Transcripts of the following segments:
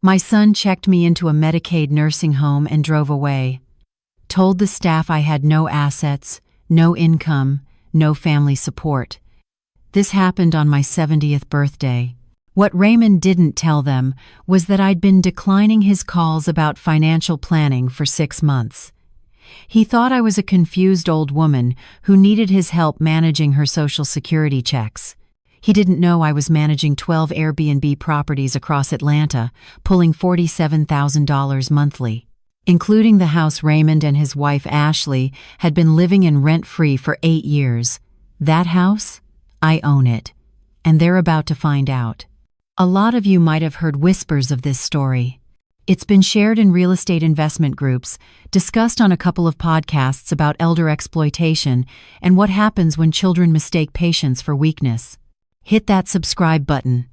My son checked me into a Medicaid nursing home and drove away. Told the staff I had no assets, no income, no family support. This happened on my 70th birthday. What Raymond didn't tell them was that I'd been declining his calls about financial planning for 6 months. He thought I was a confused old woman who needed his help managing her Social Security checks. He didn't know I was managing 12 Airbnb properties across Atlanta, pulling $47,000 monthly. Including the house Raymond and his wife Ashley had been living in rent-free for 8 years. That house? I own it. And they're about to find out. A lot of you might have heard whispers of this story. It's been shared in real estate investment groups, discussed on a couple of podcasts about elder exploitation and what happens when children mistake patience for weakness. Hit that subscribe button.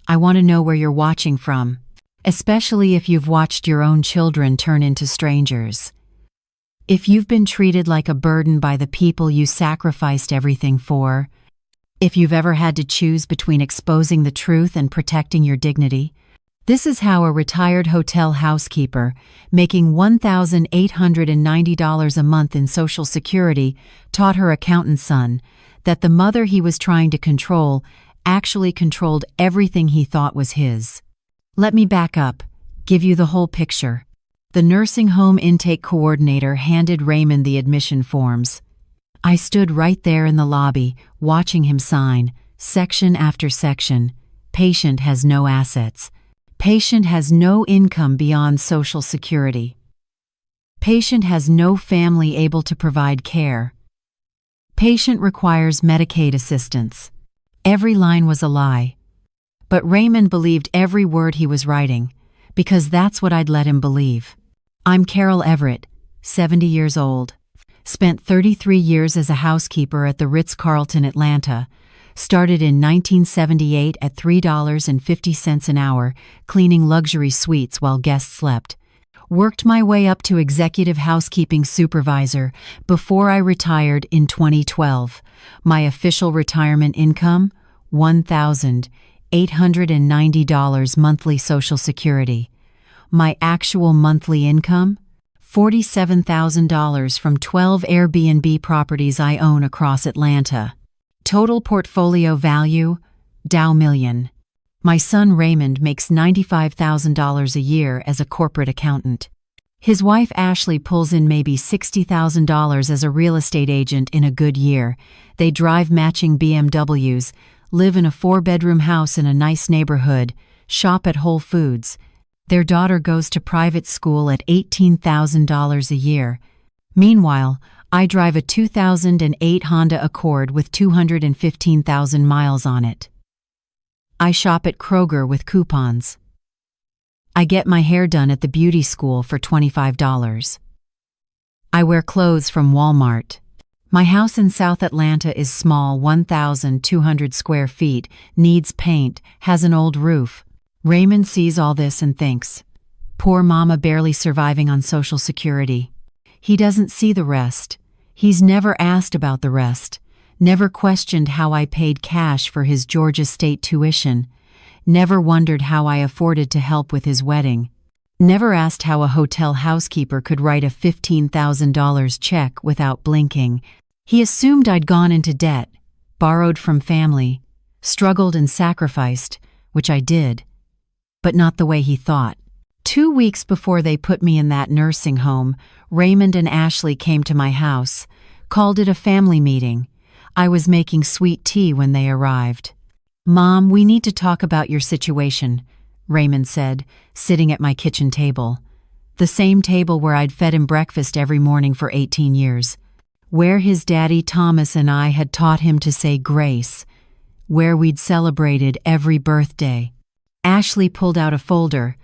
I want to know where you're watching from, especially if you've watched your own children turn into strangers. If you've been treated like a burden by the people you sacrificed everything for, if you've ever had to choose between exposing the truth and protecting your dignity, this is how a retired hotel housekeeper, making $1,890 a month in Social Security, taught her accountant son that the mother he was trying to control actually controlled everything he thought was his. Let me back up, give you the whole picture. The nursing home intake coordinator handed Raymond the admission forms. I stood right there in the lobby, watching him sign, section after section. Patient has no assets. Patient has no income beyond Social Security. Patient has no family able to provide care. Patient requires Medicaid assistance. Every line was a lie. But Raymond believed every word he was writing, because that's what I'd let him believe. I'm Carol Everett, 70 years old. Spent 33 years as a housekeeper at the Ritz-Carlton, Atlanta. Started in 1978 at $3.50 an hour, cleaning luxury suites while guests slept. Worked my way up to executive housekeeping supervisor before I retired in 2012. My official retirement income, $1,890 monthly Social Security. My actual monthly income, $47,000 from 12 Airbnb properties I own across Atlanta. Total portfolio value, Dow Million. My son Raymond makes $95,000 a year as a corporate accountant. His wife Ashley pulls in maybe $60,000 as a real estate agent in a good year. They drive matching BMWs, live in a 4-bedroom house in a nice neighborhood, shop at Whole Foods. Their daughter goes to private school at $18,000 a year. Meanwhile, I drive a 2008 Honda Accord with 215,000 miles on it. I shop at Kroger with coupons. I get my hair done at the beauty school for $25. I wear clothes from Walmart. My house in South Atlanta is small, 1,200 square feet, needs paint, has an old roof. Raymond sees all this and thinks, poor mama barely surviving on Social Security. He doesn't see the rest. He's never asked about the rest. Never questioned how I paid cash for his Georgia State tuition. Never wondered how I afforded to help with his wedding. Never asked how a hotel housekeeper could write a $15,000 check without blinking. He assumed I'd gone into debt, borrowed from family, struggled and sacrificed, which I did, but not the way he thought. 2 weeks before they put me in that nursing home, Raymond and Ashley came to my house, called it a family meeting. I was making sweet tea when they arrived. "Mom, we need to talk about your situation," Raymond said, sitting at my kitchen table. The same table where I'd fed him breakfast every morning for 18 years. Where his daddy Thomas and I had taught him to say grace. Where we'd celebrated every birthday. Ashley pulled out a folder.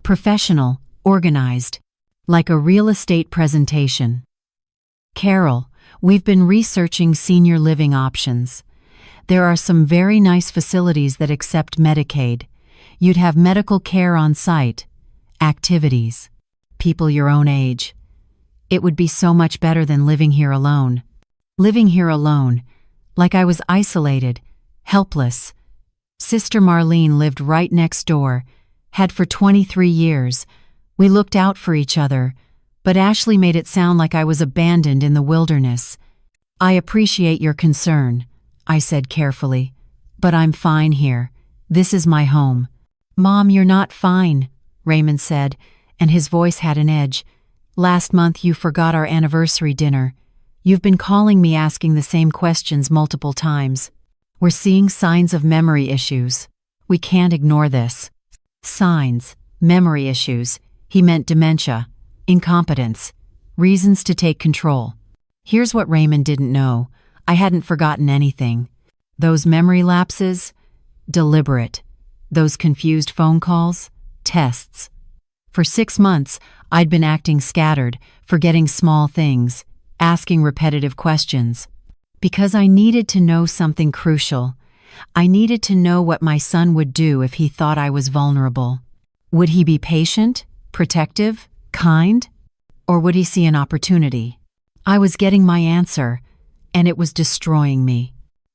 Professional, organized. Like a real estate presentation. "Carol, we've been researching senior living options. There are some very nice facilities that accept Medicaid. You'd have medical care on site, activities, people your own age. It would be so much better than living here alone. Living here alone, like I was isolated, helpless. Sister Marlene lived right next door, Had for 23 years. We looked out for each other, but Ashley made it sound like I was abandoned in the wilderness. I appreciate your concern, I said carefully, but I'm fine here. This is my home. Mom, you're not fine, Raymond said, and his voice had an edge. Last month you forgot our anniversary dinner. You've been calling me asking the same questions multiple times. We're seeing signs of memory issues. We can't ignore this. Signs, memory issues. He meant dementia, incompetence, reasons to take control. Here's what Raymond didn't know. I hadn't forgotten anything. Those memory lapses, deliberate. Those confused phone calls, tests. For 6 months, I'd been acting scattered, forgetting small things, asking repetitive questions. Because I needed to know something crucial. I needed to know what my son would do if he thought I was vulnerable. Would he be patient, protective, kind? Or would he see an opportunity? I was getting my answer, and it was destroying me.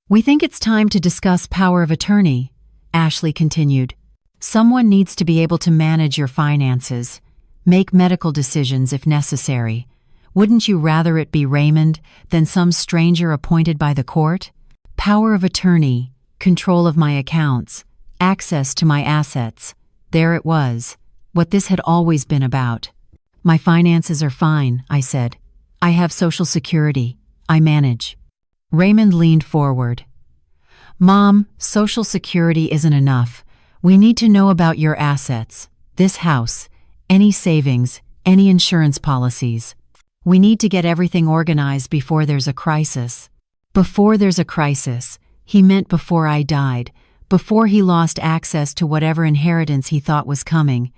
We think it's time to discuss power of attorney, Ashley continued. Someone needs to be able to manage your finances, make medical decisions if necessary. Wouldn't you rather it be Raymond than some stranger appointed by the court? Power of attorney, control of my accounts, access to my assets. There it was, what this had always been about. My finances are fine, I said. I have Social Security. I manage. Raymond leaned forward. Mom, Social Security isn't enough. We need to know about your assets, this house, any savings, any insurance policies. We need to get everything organized before there's a crisis. Before there's a crisis, he meant before I died, before he lost access to whatever inheritance he thought was coming.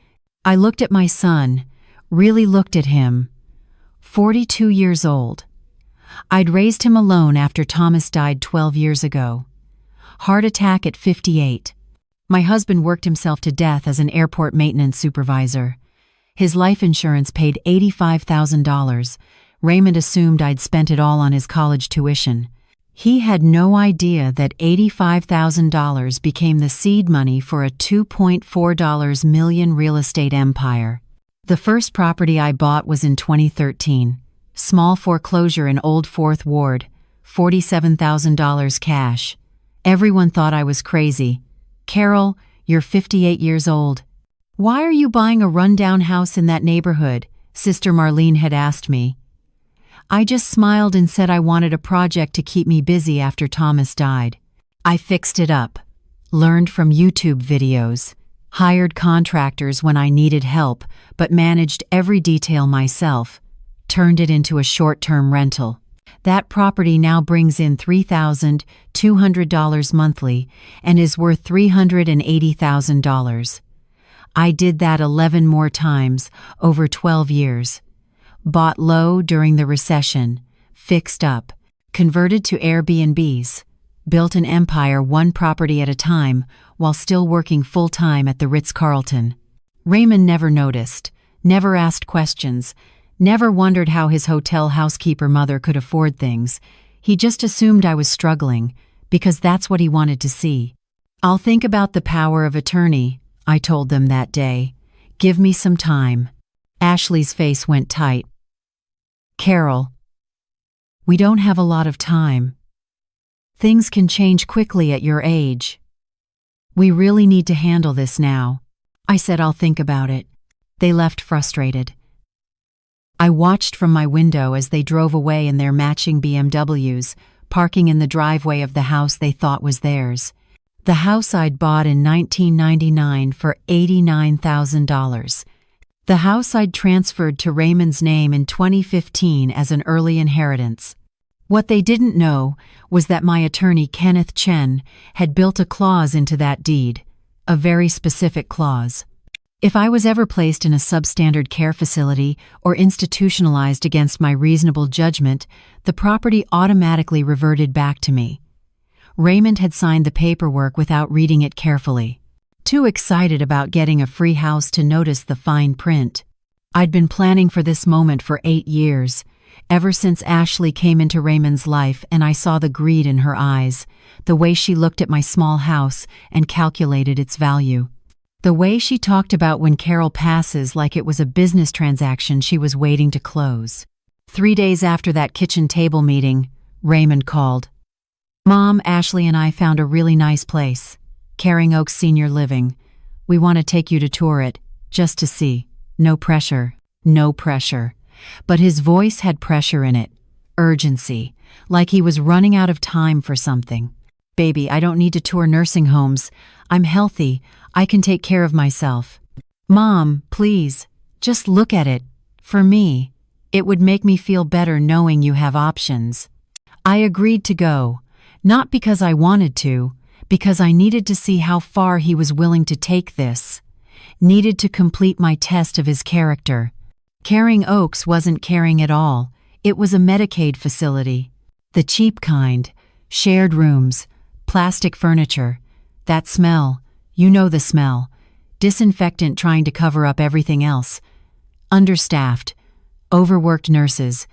I looked at my son, really looked at him. 42 years old. I'd raised him alone after Thomas died 12 years ago. Heart attack at 58. My husband worked himself to death as an airport maintenance supervisor. His life insurance paid $85,000. Raymond assumed I'd spent it all on his college tuition. He had no idea that $85,000 became the seed money for a $2.4 million real estate empire. The first property I bought was in 2013. Small foreclosure in Old Fourth Ward, $47,000 cash. Everyone thought I was crazy. Carol, you're 58 years old. Why are you buying a rundown house in that neighborhood? Sister Marlene had asked me. I just smiled and said I wanted a project to keep me busy after Thomas died. I fixed it up, learned from YouTube videos, hired contractors when I needed help, but managed every detail myself, turned it into a short-term rental. That property now brings in $3,200 monthly and is worth $380,000. I did that 11 more times over 12 years. Bought low during the recession, fixed up, converted to Airbnbs, built an empire one property at a time while still working full-time at the Ritz-Carlton. Raymond never noticed, never asked questions, never wondered how his hotel housekeeper mother could afford things. He just assumed I was struggling, because that's what he wanted to see. I'll think about the power of attorney, I told them that day. Give me some time. Ashley's face went tight. Carol, we don't have a lot of time. Things can change quickly at your age. We really need to handle this now. I said I'll think about it. They left frustrated. I watched from my window as they drove away in their matching BMWs, parking in the driveway of the house they thought was theirs. The house I'd bought in 1999 for $89,000. The house I'd transferred to Raymond's name in 2015 as an early inheritance. What they didn't know was that my attorney Kenneth Chen had built a clause into that deed, a very specific clause. If I was ever placed in a substandard care facility or institutionalized against my reasonable judgment, the property automatically reverted back to me. Raymond had signed the paperwork without reading it carefully. Too excited about getting a free house to notice the fine print. I'd been planning for this moment for 8 years, ever since Ashley came into Raymond's life and I saw the greed in her eyes, the way she looked at my small house and calculated its value. The way she talked about when Carol passes like it was a business transaction she was waiting to close. 3 days after that kitchen table meeting, Raymond called. "Mom, Ashley and I found a really nice place. Caring Oaks Senior Living. We want to take you to tour it, just to see. No pressure. No pressure." But his voice had pressure in it. Urgency. Like he was running out of time for something. "Baby, I don't need to tour nursing homes. I'm healthy. I can take care of myself." "Mom, please, just look at it. For me, it would make me feel better knowing you have options." I agreed to go, not because I wanted to, because I needed to see how far he was willing to take this. Needed to complete my test of his character. Caring Oaks wasn't caring at all. It was a Medicaid facility. The cheap kind. Shared rooms. Plastic furniture. That smell. You know the smell. Disinfectant trying to cover up everything else. Understaffed. Overworked nurses.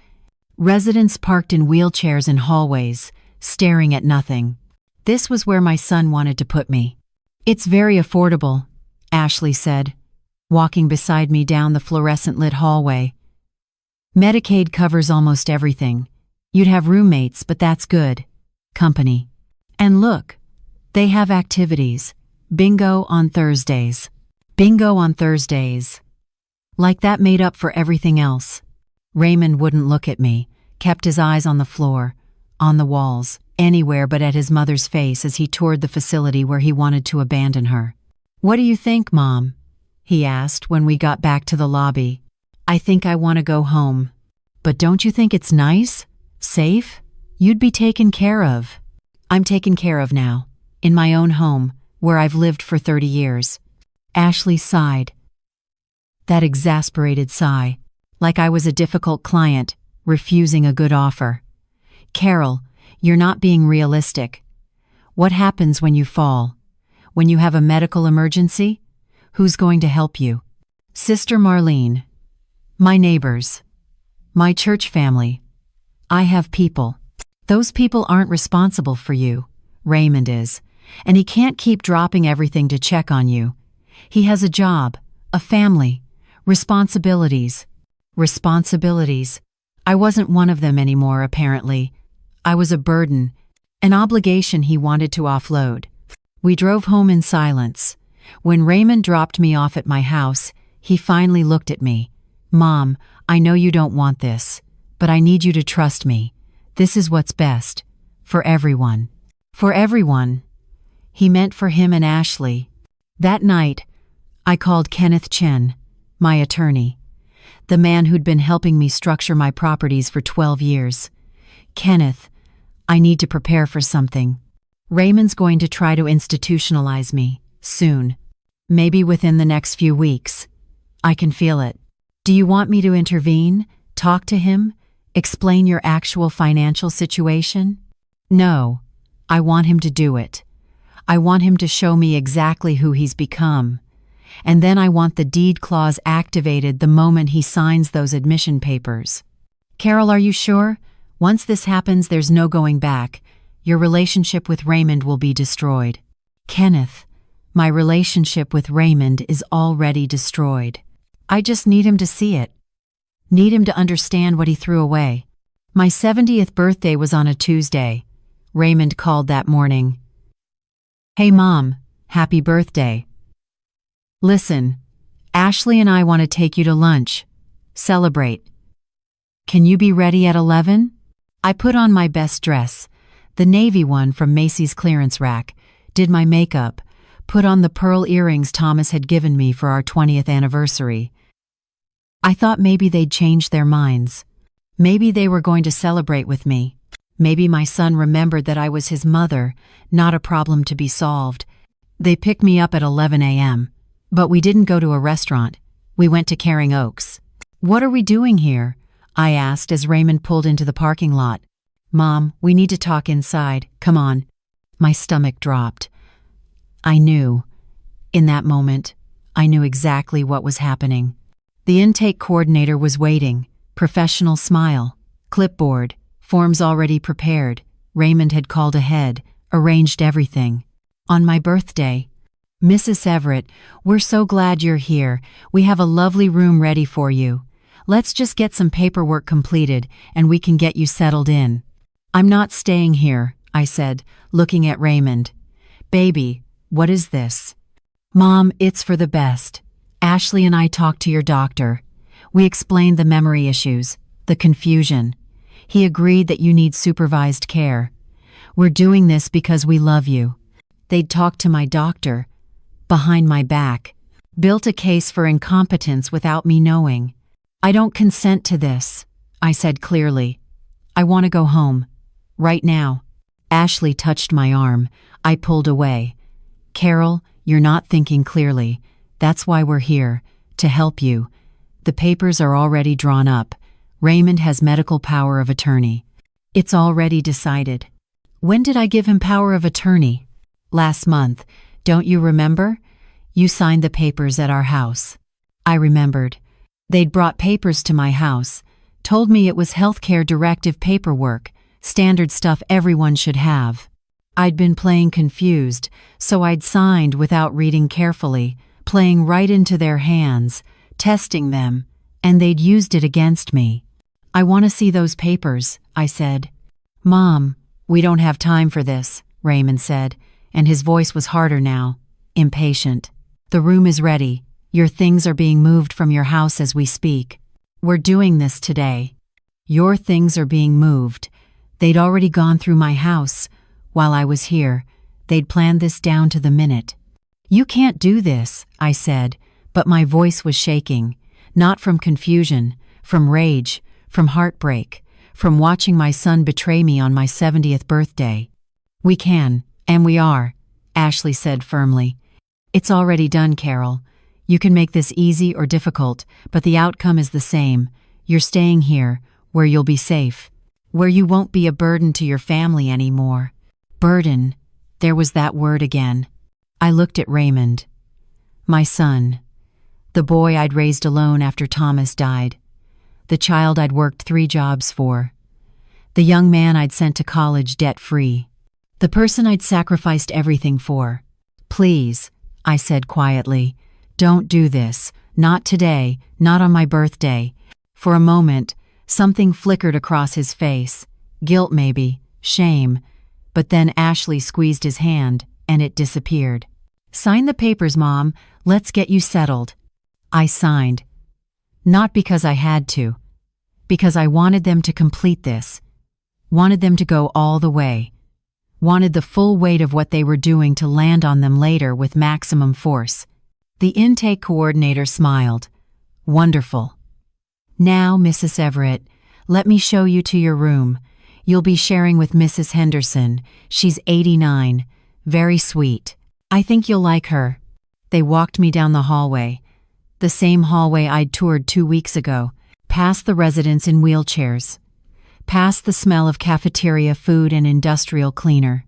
Residents parked in wheelchairs in hallways, staring at nothing. This was where my son wanted to put me. "It's very affordable," Ashley said, walking beside me down the fluorescent-lit hallway. "Medicaid covers almost everything. You'd have roommates, but that's good. Company. And look, they have activities. Bingo on Thursdays. Bingo on Thursdays." Like that made up for everything else. Raymond wouldn't look at me, kept his eyes on the floor, on the walls, anywhere but at his mother's face as he toured the facility where he wanted to abandon her. "What do you think, Mom?" he asked when we got back to the lobby. "I think I want to go home." "But don't you think it's nice? Safe? You'd be taken care of." "I'm taken care of now, in my own home, where I've lived for 30 years. Ashley sighed. That exasperated sigh, like I was a difficult client, refusing a good offer. "Carol, you're not being realistic. What happens when you fall? When you have a medical emergency? Who's going to help you? Sister Marlene. My neighbors. My church family. I have people. Those people aren't responsible for you. Raymond is. And he can't keep dropping everything to check on you. He has a job, a family, responsibilities. Responsibilities. I wasn't one of them anymore, apparently. I was a burden, an obligation he wanted to offload. We drove home in silence. When Raymond dropped me off at my house, he finally looked at me. "Mom, I know you don't want this, but I need you to trust me. This is what's best. For everyone." For everyone. He meant for him and Ashley. That night, I called Kenneth Chen, my attorney, the man who'd been helping me structure my properties for 12 years. "Kenneth, I need to prepare for something. Raymond's going to try to institutionalize me, soon. Maybe within the next few weeks. I can feel it. Do you want me to intervene, talk to him, explain your actual financial situation?" "No, I want him to do it. I want him to show me exactly who he's become. And then I want the deed clause activated the moment he signs those admission papers." "Carol, are you sure? Once this happens, there's no going back. Your relationship with Raymond will be destroyed." "Kenneth, my relationship with Raymond is already destroyed. I just need him to see it. Need him to understand what he threw away." My 70th birthday was on a Tuesday. Raymond called that morning. "Hey Mom, happy birthday. Listen, Ashley and I want to take you to lunch. Celebrate. Can you be ready at 11? I put on my best dress, the navy one from Macy's clearance rack, did my makeup, put on the pearl earrings Thomas had given me for our 20th anniversary. I thought maybe they'd change their minds. Maybe they were going to celebrate with me. Maybe my son remembered that I was his mother, not a problem to be solved. They picked me up at 11 a.m. But we didn't go to a restaurant. We went to Caring Oaks. "What are we doing here?" I asked as Raymond pulled into the parking lot. "Mom, we need to talk inside. Come on." My stomach dropped. I knew. In that moment, I knew exactly what was happening. The intake coordinator was waiting, professional smile, clipboard, forms already prepared. Raymond had called ahead, arranged everything. On my birthday, Mrs. Everett, we're so glad you're here. We have a lovely room ready for you. Let's just get some paperwork completed and we can get you settled in. I'm not staying here, I said, looking at Raymond. Baby, what is this? Mom, it's for the best. Ashley and I talked to your doctor. We explained the memory issues, the confusion. He agreed that you need supervised care. We're doing this because we love you. They'd talked to my doctor, behind my back, built a case for incompetence without me knowing. I don't consent to this, I said clearly. I want to go home. Right now. Ashley touched my arm. I pulled away. Carol, you're not thinking clearly. That's why we're here, to help you. The papers are already drawn up. Raymond has medical power of attorney. It's already decided. When did I give him power of attorney? Last month. Don't you remember? You signed the papers at our house. I remembered. They'd brought papers to my house, told me it was healthcare directive paperwork, standard stuff everyone should have. I'd been playing confused, so I'd signed without reading carefully, playing right into their hands, testing them, and they'd used it against me. I want to see those papers, I said. Mom, we don't have time for this, Raymond said, and his voice was harder now, impatient. The room is ready. Your things are being moved from your house as we speak. We're doing this today. Your things are being moved. They'd already gone through my house. While I was here, they'd planned this down to the minute. You can't do this, I said, but my voice was shaking, not from confusion, from rage, from heartbreak, from watching my son betray me on my 70th birthday. We can, and we are, Ashley said firmly. It's already done, Carol. You can make this easy or difficult, but the outcome is the same. You're staying here, where you'll be safe, where you won't be a burden to your family anymore. Burden. There was that word again. I looked at Raymond. My son. The boy I'd raised alone after Thomas died. The child I'd worked 3 jobs for. The young man I'd sent to college debt-free. The person I'd sacrificed everything for. Please, I said quietly, don't do this. Not today, not on my birthday. For a moment, something flickered across his face. Guilt maybe, shame. But then Ashley squeezed his hand, and it disappeared. Sign the papers, Mom. Let's get you settled. I signed. Not because I had to. Because I wanted them to complete this. Wanted them to go all the way. Wanted the full weight of what they were doing to land on them later with maximum force. The intake coordinator smiled. Wonderful. Now, Mrs. Everett, let me show you to your room. You'll be sharing with Mrs. Henderson. She's 89. Very sweet. I think you'll like her. They walked me down the hallway. The same hallway I'd toured 2 weeks ago. Past the residents in wheelchairs. Past the smell of cafeteria food and industrial cleaner.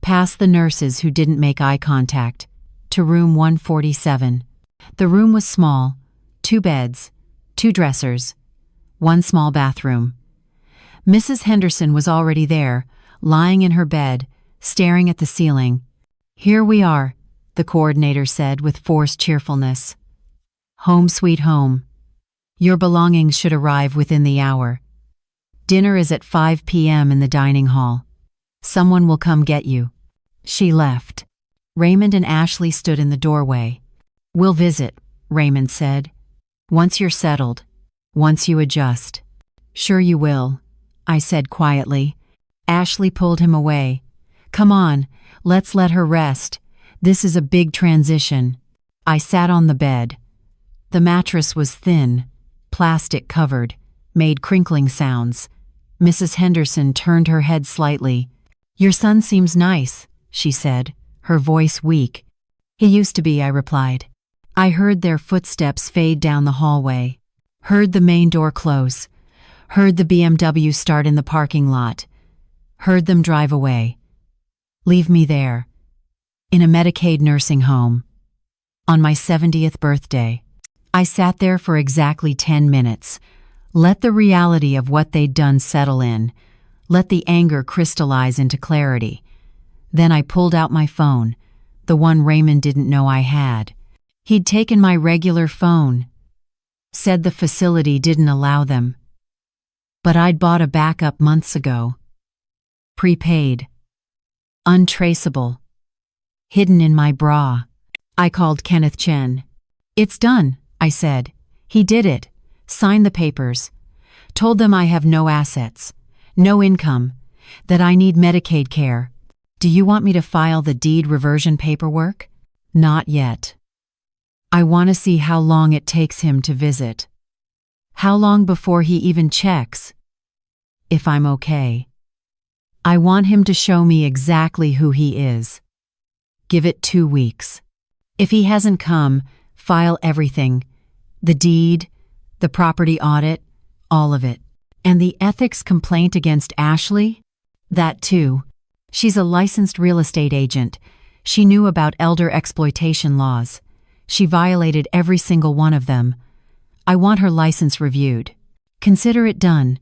Past the nurses who didn't make eye contact. To room 147. The room was small. 2 beds. 2 dressers. 1 small bathroom. Mrs. Henderson was already there, lying in her bed, staring at the ceiling. Here we are, the coordinator said with forced cheerfulness. Home sweet home. Your belongings should arrive within the hour. Dinner is at 5 p.m. in the dining hall. Someone will come get you. She left. Raymond and Ashley stood in the doorway. We'll visit, Raymond said. Once you're settled. Once you adjust. Sure you will, I said quietly. Ashley pulled him away. Come on, let's let her rest. This is a big transition. I sat on the bed. The mattress was thin, plastic covered, made crinkling sounds. Mrs. Henderson turned her head slightly. Your son seems nice, she said, her voice weak. He used to be, I replied. I heard their footsteps fade down the hallway. Heard the main door close. Heard the BMW start in the parking lot. Heard them drive away. Leave me there. In a Medicaid nursing home. On my 70th birthday. I sat there for exactly 10 minutes. Let the reality of what they'd done settle in. Let the anger crystallize into clarity. Then I pulled out my phone. the one Raymond didn't know I had. He'd taken my regular phone, said the facility didn't allow them. But I'd bought a backup months ago. Prepaid. Untraceable. Hidden in my bra. I called Kenneth Chen. "It's done," I said. "He did it. Signed the papers. Told them I have no assets, no income, that I need Medicaid care. Do you want me to file the deed reversion paperwork?" "Not yet. I want to see how long it takes him to visit. How long before he even checks if I'm okay. I want him to show me exactly who he is. Give it 2 weeks. If he hasn't come, file everything. The deed, the property audit, all of it. And the ethics complaint against Ashley? That too. She's a licensed real estate agent. She knew about elder exploitation laws. She violated every single one of them. I want her license reviewed. Consider it done.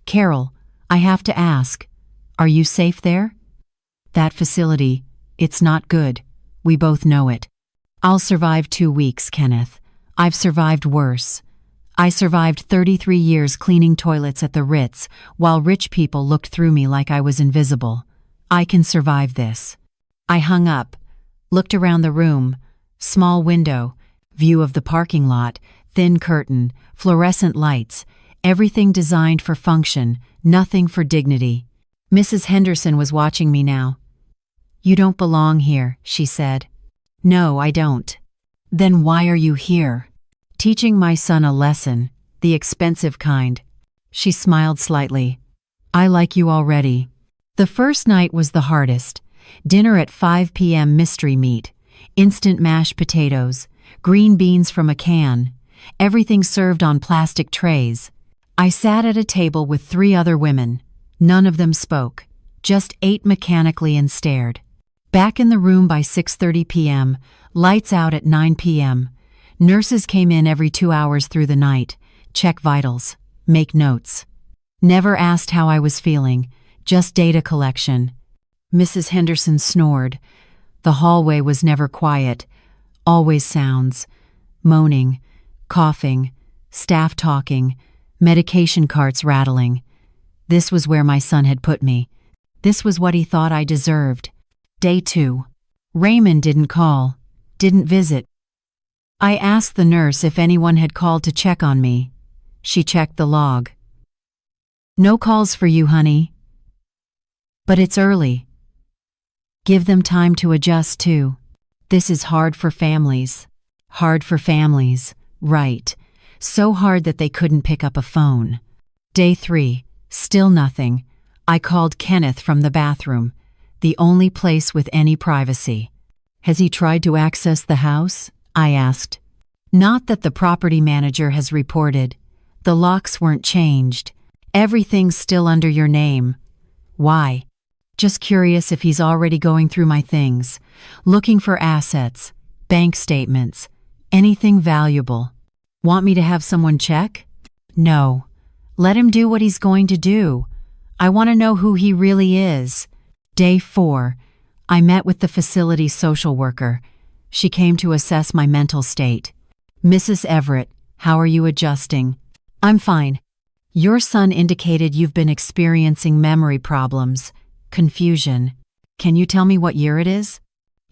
Carol, I have to ask, are you safe there? That facility, it's not good. We both know it. I'll survive 2 weeks, Kenneth. I've survived worse. I survived 33 years cleaning toilets at the Ritz while rich people looked through me like I was invisible. I can survive this. I hung up, looked around the room. Small window, view of the parking lot, thin curtain, fluorescent lights, everything designed for function, nothing for dignity. Mrs. Henderson was watching me now. "You don't belong here," she said. "No, I don't." "Then why are you here?" "Teaching my son a lesson, the expensive kind." She smiled slightly. "I like you already." The first night was the hardest. Dinner at 5 p.m. mystery meat. Instant mashed potatoes, green beans from a can, everything served on plastic trays. I sat at a table with 3 other women. None of them spoke, just ate mechanically and stared. Back in the room by 6:30 p.m., lights out at 9 p.m. Nurses came in every 2 hours through the night, check vitals, make notes. Never asked how I was feeling, just data collection. Mrs. Henderson snored. The hallway was never quiet, always sounds. Moaning, coughing, staff talking, medication carts rattling. This was where my son had put me. This was what he thought I deserved. Day 2. Raymond didn't call, didn't visit. I asked the nurse if anyone had called to check on me. She checked the log. "No calls for you, honey. But it's early. Give them time to adjust too. This is hard for families." Hard for families, right. So hard that they couldn't pick up a phone. Day 3, still nothing. I called Kenneth from the bathroom, the only place with any privacy. "Has he tried to access the house?" I asked. "Not that the property manager has reported. The locks weren't changed. Everything's still under your name." "Why?" "Just curious if he's already going through my things, looking for assets, bank statements, anything valuable." "Want me to have someone check?" "No. Let him do what he's going to do. I want to know who he really is." Day 4. I met with the facility social worker. She came to assess my mental state. "Mrs. Everett, how are you adjusting?" "I'm fine. Your son indicated you've been experiencing memory problems. Confusion. Can you tell me what year it is?"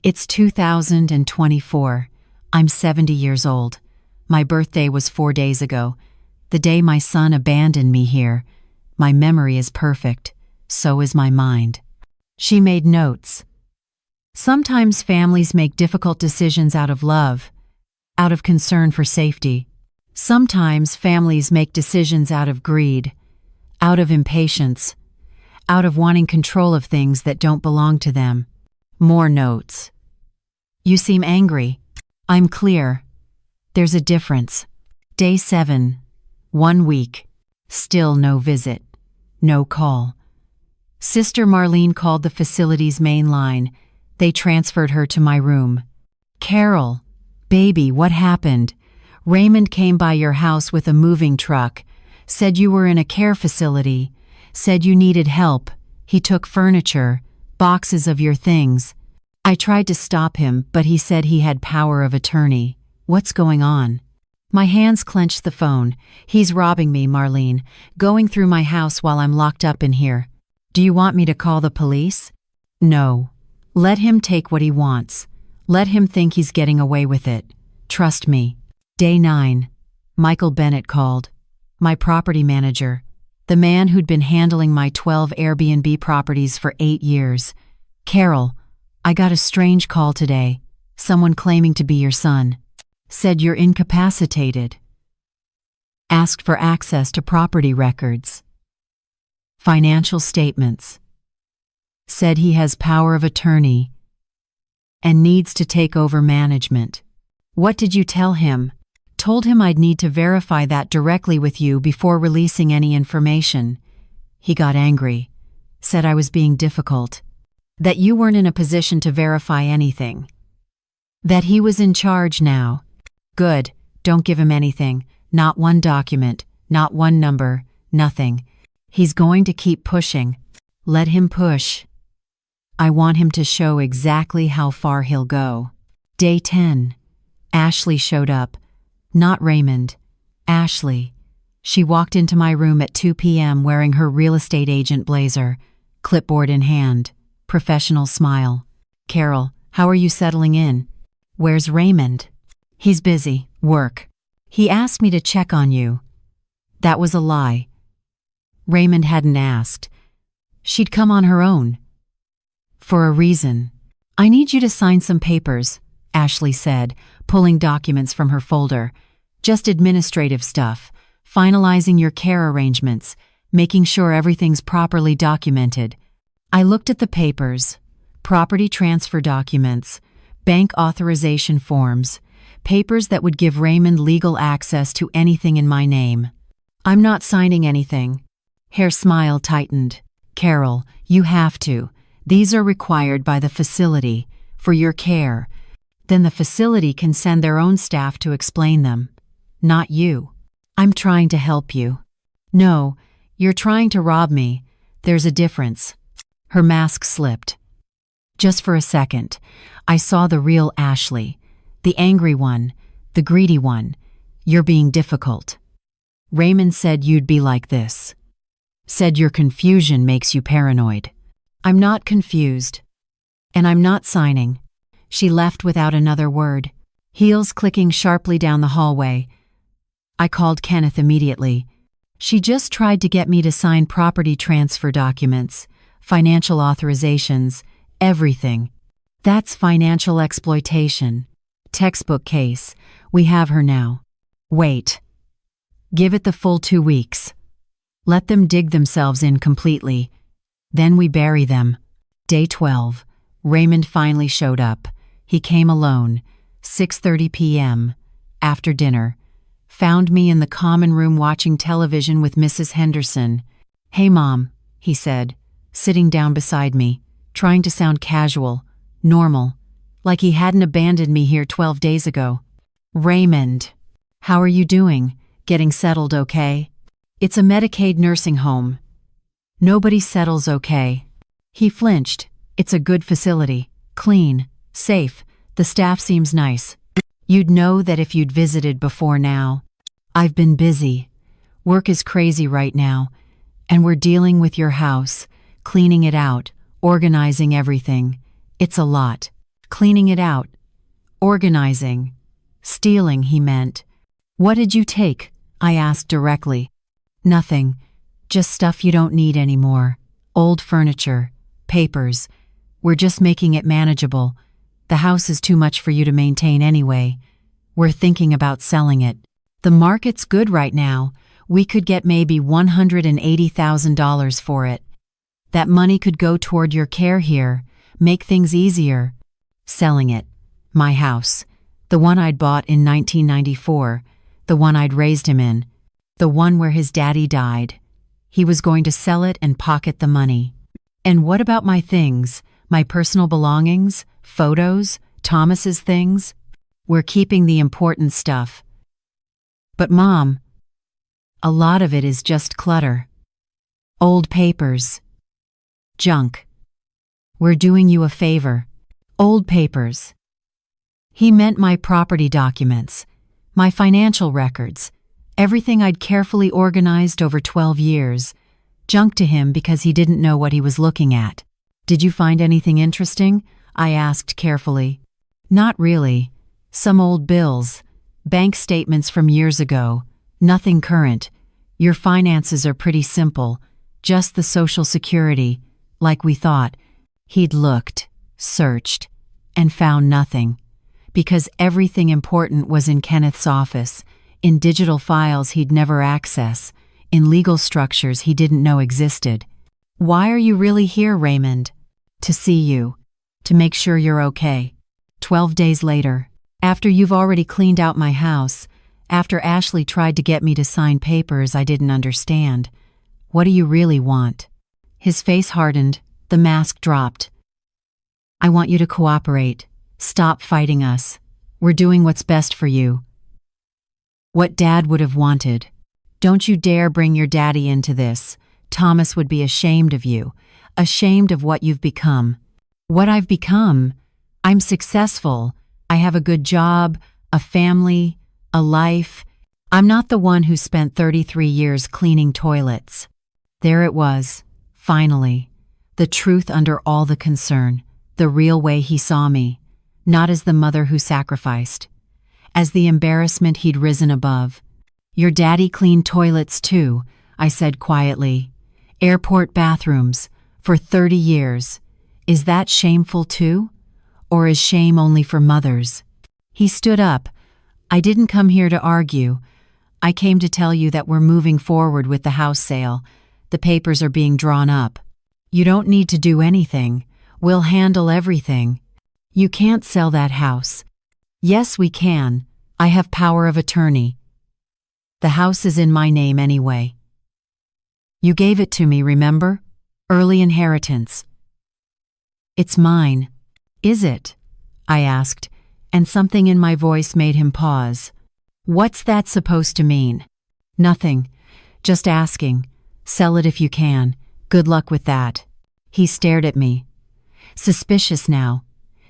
"It's 2024. I'm 70 years old. My birthday was 4 days ago, the day my son abandoned me here. My memory is perfect. So is my mind." She made notes. Sometimes families make difficult decisions out of love, out of concern for safety. Sometimes families make decisions out of greed, out of impatience, out of wanting control of things that don't belong to them. More notes. "You seem angry." "I'm clear. There's a difference." Day 7. 1 week. Still no visit. No call. Sister Marlene called the facility's main line. They transferred her to my room. "Carol, baby, what happened? Raymond came by your house with a moving truck, said you were in a care facility, said you needed help. He took furniture, boxes of your things." I tried to stop him, but he said he had power of attorney. What's going on? My hands clenched the phone. He's robbing me, Marlene, going through my house while I'm locked up in here. Do you want me to call the police? No. Let him take what he wants. Let him think he's getting away with it. Trust me. Day 9. Michael Bennett called. My property manager. The man who'd been handling my 12 Airbnb properties for 8 years. Carol, I got a strange call today. Someone claiming to be your son. Said you're incapacitated. Asked for access to property records. Financial statements. Said he has power of attorney and needs to take over management. What did you tell him? Told him I'd need to verify that directly with you before releasing any information. He got angry. Said I was being difficult. That you weren't in a position to verify anything. That he was in charge now. Good. Don't give him anything. Not one document. Not one number. Nothing. He's going to keep pushing. Let him push. I want him to show exactly how far he'll go. Day 10. Ashley showed up. Not Raymond. Ashley. She walked into my room at 2 p.m. wearing her real estate agent blazer, clipboard in hand, professional smile. Carol, how are you settling in? Where's Raymond? He's busy. Work. He asked me to check on you. That was a lie. Raymond hadn't asked. She'd come on her own. For a reason. I need you to sign some papers, Ashley said, pulling documents from her folder. Just administrative stuff, finalizing your care arrangements, making sure everything's properly documented. I looked at the papers, property transfer documents, bank authorization forms, papers that would give Raymond legal access to anything in my name. I'm not signing anything. Her smile tightened. Carol, you have to. These are required by the facility, for your care. Then the facility can send their own staff to explain them. Not you. I'm trying to help you. No, you're trying to rob me. There's a difference. Her mask slipped. Just for a second, I saw the real Ashley. The angry one, the greedy one. You're being difficult. Raymond said you'd be like this. Said your confusion makes you paranoid. I'm not confused. And I'm not signing. She left without another word, heels clicking sharply down the hallway. I called Kenneth immediately. She just tried to get me to sign property transfer documents, financial authorizations, everything. That's financial exploitation. Textbook case. We have her now. Wait. Give it the full 2 weeks. Let them dig themselves in completely. Then we bury them. Day 12. Raymond finally showed up. He came alone, 6:30 p.m., after dinner. Found me in the common room watching television with Mrs. Henderson. Hey, Mom, he said, sitting down beside me, trying to sound casual, normal, like he hadn't abandoned me here 12 days ago. Raymond, how are you doing? Getting settled okay? It's a Medicaid nursing home. Nobody settles okay. He flinched. It's a good facility. Clean. Safe. The staff seems nice. You'd know that if you'd visited before now. I've been busy. Work is crazy right now. And we're dealing with your house, cleaning it out, organizing everything. It's a lot. Cleaning it out. Organizing. Stealing, he meant. What did you take? I asked directly. Nothing. Just stuff you don't need anymore. Old furniture. Papers. We're just making it manageable. The house is too much for you to maintain anyway. We're thinking about selling it. The market's good right now. We could get maybe $180,000 for it. That money could go toward your care here, make things easier. Selling it. My house. The one I'd bought in 1994. The one I'd raised him in. The one where his daddy died. He was going to sell it and pocket the money. And what about my things? My personal belongings? Photos? Thomas's things? We're keeping the important stuff. But Mom, a lot of it is just clutter. Old papers. Junk. We're doing you a favor. Old papers. He meant my property documents, my financial records, everything I'd carefully organized over 12 years, junk to him because he didn't know what he was looking at. Did you find anything interesting? I asked carefully. Not really. Some old bills, bank statements from years ago, nothing current. Your finances are pretty simple, just the Social Security, like we thought. He'd looked, searched, and found nothing. Because everything important was in Kenneth's office, in digital files he'd never access, in legal structures he didn't know existed. Why are you really here, Raymond? To see you. To make sure you're okay. 12 days later, after you've already cleaned out my house, after Ashley tried to get me to sign papers I didn't understand. What do you really want? His face hardened, the mask dropped. I want you to cooperate. Stop fighting us. We're doing what's best for you. What Dad would have wanted. Don't you dare bring your daddy into this. Thomas would be ashamed of you, ashamed of what you've become. What I've become? I'm successful. I have a good job, a family, a life. I'm not the one who spent 33 years cleaning toilets. There it was, finally. The truth under all the concern, the real way he saw me. Not as the mother who sacrificed. As the embarrassment he'd risen above. Your daddy cleaned toilets too, I said quietly. Airport bathrooms, for 30 years. Is that shameful too? Or is shame only for mothers? He stood up. I didn't come here to argue. I came to tell you that we're moving forward with the house sale. The papers are being drawn up. You don't need to do anything. We'll handle everything. You can't sell that house. Yes, we can. I have power of attorney. The house is in my name anyway. You gave it to me, remember? Early inheritance. It's mine. Is it? I asked, and something in my voice made him pause. What's that supposed to mean? Nothing. Just asking. Sell it if you can. Good luck with that. He stared at me. Suspicious now.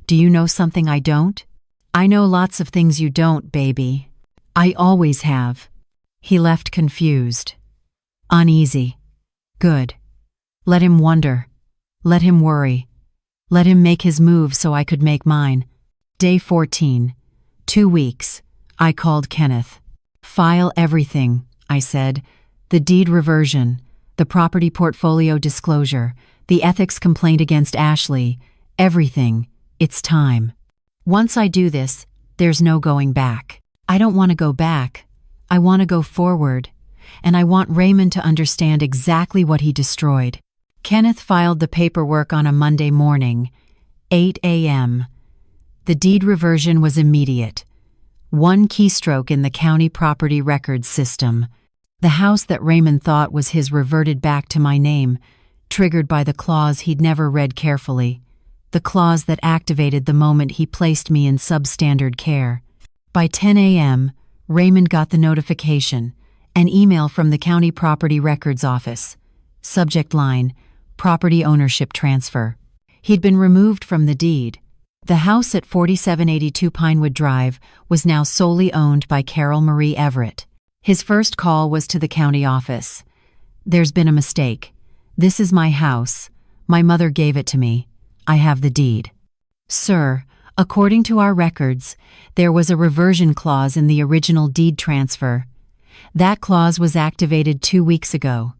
Do you know something I don't? I know lots of things you don't, baby. I always have. He left confused. Uneasy. Good. Let him wonder. Let him worry. Let him make his move so I could make mine. Day 14. 2 weeks. I called Kenneth. File everything, I said. The deed reversion, the property portfolio disclosure, the ethics complaint against Ashley, everything. It's time. Once I do this, there's no going back. I don't want to go back. I want to go forward. And I want Raymond to understand exactly what he destroyed. Kenneth filed the paperwork on a Monday morning, 8 a.m. The deed reversion was immediate. One keystroke in the county property records system. The house that Raymond thought was his reverted back to my name, triggered by the clause he'd never read carefully. The clause that activated the moment he placed me in substandard care. By 10 a.m., Raymond got the notification, an email from the county property records office. Subject line, property ownership transfer. He'd been removed from the deed. The house at 4782 Pinewood Drive was now solely owned by Carol Marie Everett. His first call was to the county office. There's been a mistake. This is my house. My mother gave it to me. I have the deed. Sir, according to our records, there was a reversion clause in the original deed transfer. That clause was activated 2 weeks ago.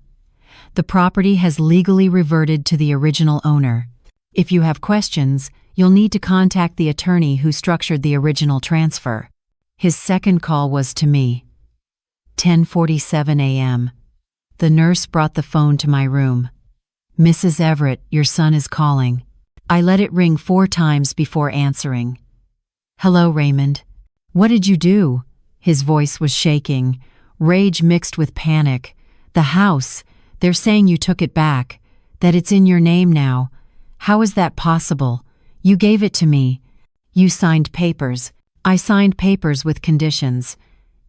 The property has legally reverted to the original owner. If you have questions, you'll need to contact the attorney who structured the original transfer. His second call was to me. 10:47 a.m. The nurse brought the phone to my room. Mrs. Everett, your son is calling. I let it ring 4 times before answering. Hello, Raymond. What did you do? His voice was shaking, rage mixed with panic. The house, they're saying you took it back, that it's in your name now. How is that possible? You gave it to me. You signed papers. I signed papers with conditions.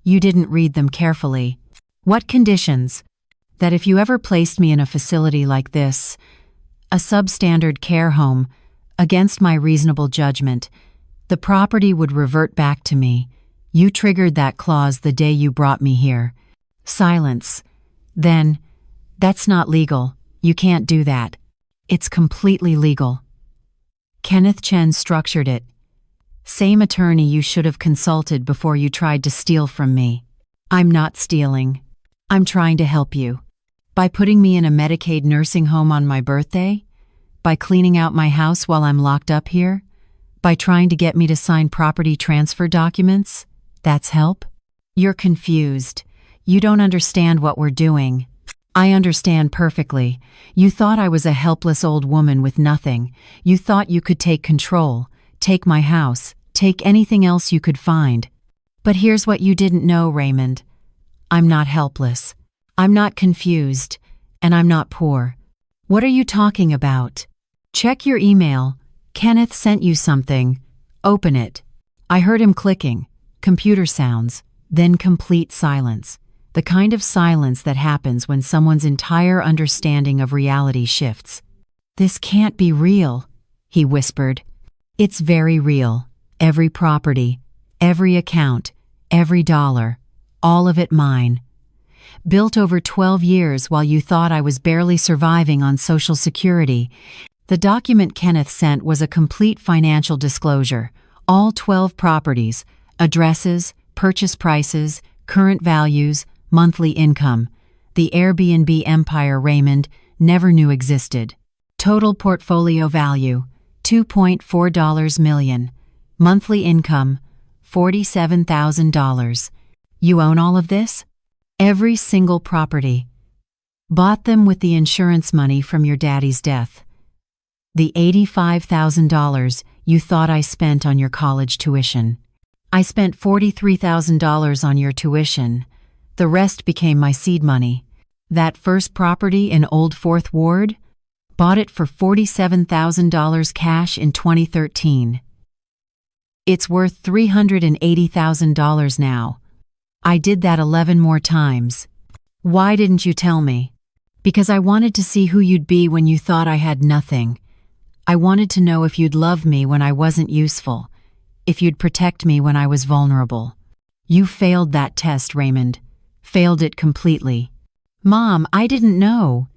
You didn't read them carefully. What conditions? That if you ever placed me in a facility like this, a substandard care home, Against my reasonable judgment, the property would revert back to me. You triggered that clause the day you brought me here. Silence. Then, that's not legal. You can't do that. It's completely legal. Kenneth Chen structured it. Same attorney you should have consulted before you tried to steal from me. I'm not stealing. I'm trying to help you. By putting me in a Medicaid nursing home on my birthday? By cleaning out my house while I'm locked up here? By trying to get me to sign property transfer documents? That's help? You're confused. You don't understand what we're doing. I understand perfectly. You thought I was a helpless old woman with nothing. You thought you could take control, take my house, take anything else you could find. But here's what you didn't know, Raymond. I'm not helpless. I'm not confused. And I'm not poor. What are you talking about? Check your email. Kenneth sent you something. Open it. I heard him clicking. Computer sounds. Then complete silence. The kind of silence that happens when someone's entire understanding of reality shifts. This can't be real, he whispered. It's very real. Every property, every account, every dollar, all of it mine. Built over 12 years while you thought I was barely surviving on Social Security. The document Kenneth sent was a complete financial disclosure. All 12 properties, addresses, purchase prices, current values, monthly income. The Airbnb empire Raymond never knew existed. Total portfolio value, $2.4 million. Monthly income, $47,000. You own all of this? Every single property. Bought them with the insurance money from your daddy's death. The $85,000 you thought I spent on your college tuition. I spent $43,000 on your tuition. The rest became my seed money. That first property in Old Fourth Ward? Bought it for $47,000 cash in 2013. It's worth $380,000 now. I did that 11 more times. Why didn't you tell me? Because I wanted to see who you'd be when you thought I had nothing. I wanted to know if you'd love me when I wasn't useful, if you'd protect me when I was vulnerable. You failed that test, Raymond. Failed it completely. Mom, I didn't know.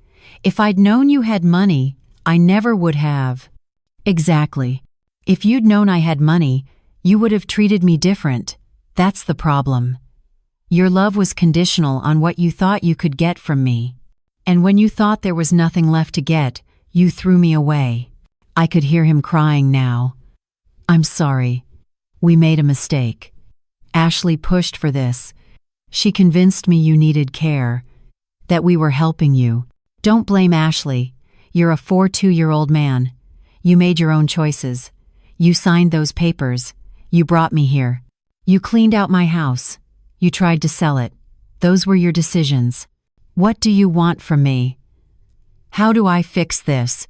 If I'd known you had money, I never would have. Exactly. If you'd known I had money, you would have treated me different. That's the problem. Your love was conditional on what you thought you could get from me. And when you thought there was nothing left to get, you threw me away. I could hear him crying now. I'm sorry. We made a mistake. Ashley pushed for this. She convinced me you needed care, that we were helping you. Don't blame Ashley. You're a 42-year-old man. You made your own choices. You signed those papers. You brought me here. You cleaned out my house. You tried to sell it. Those were your decisions. What do you want from me? How do I fix this?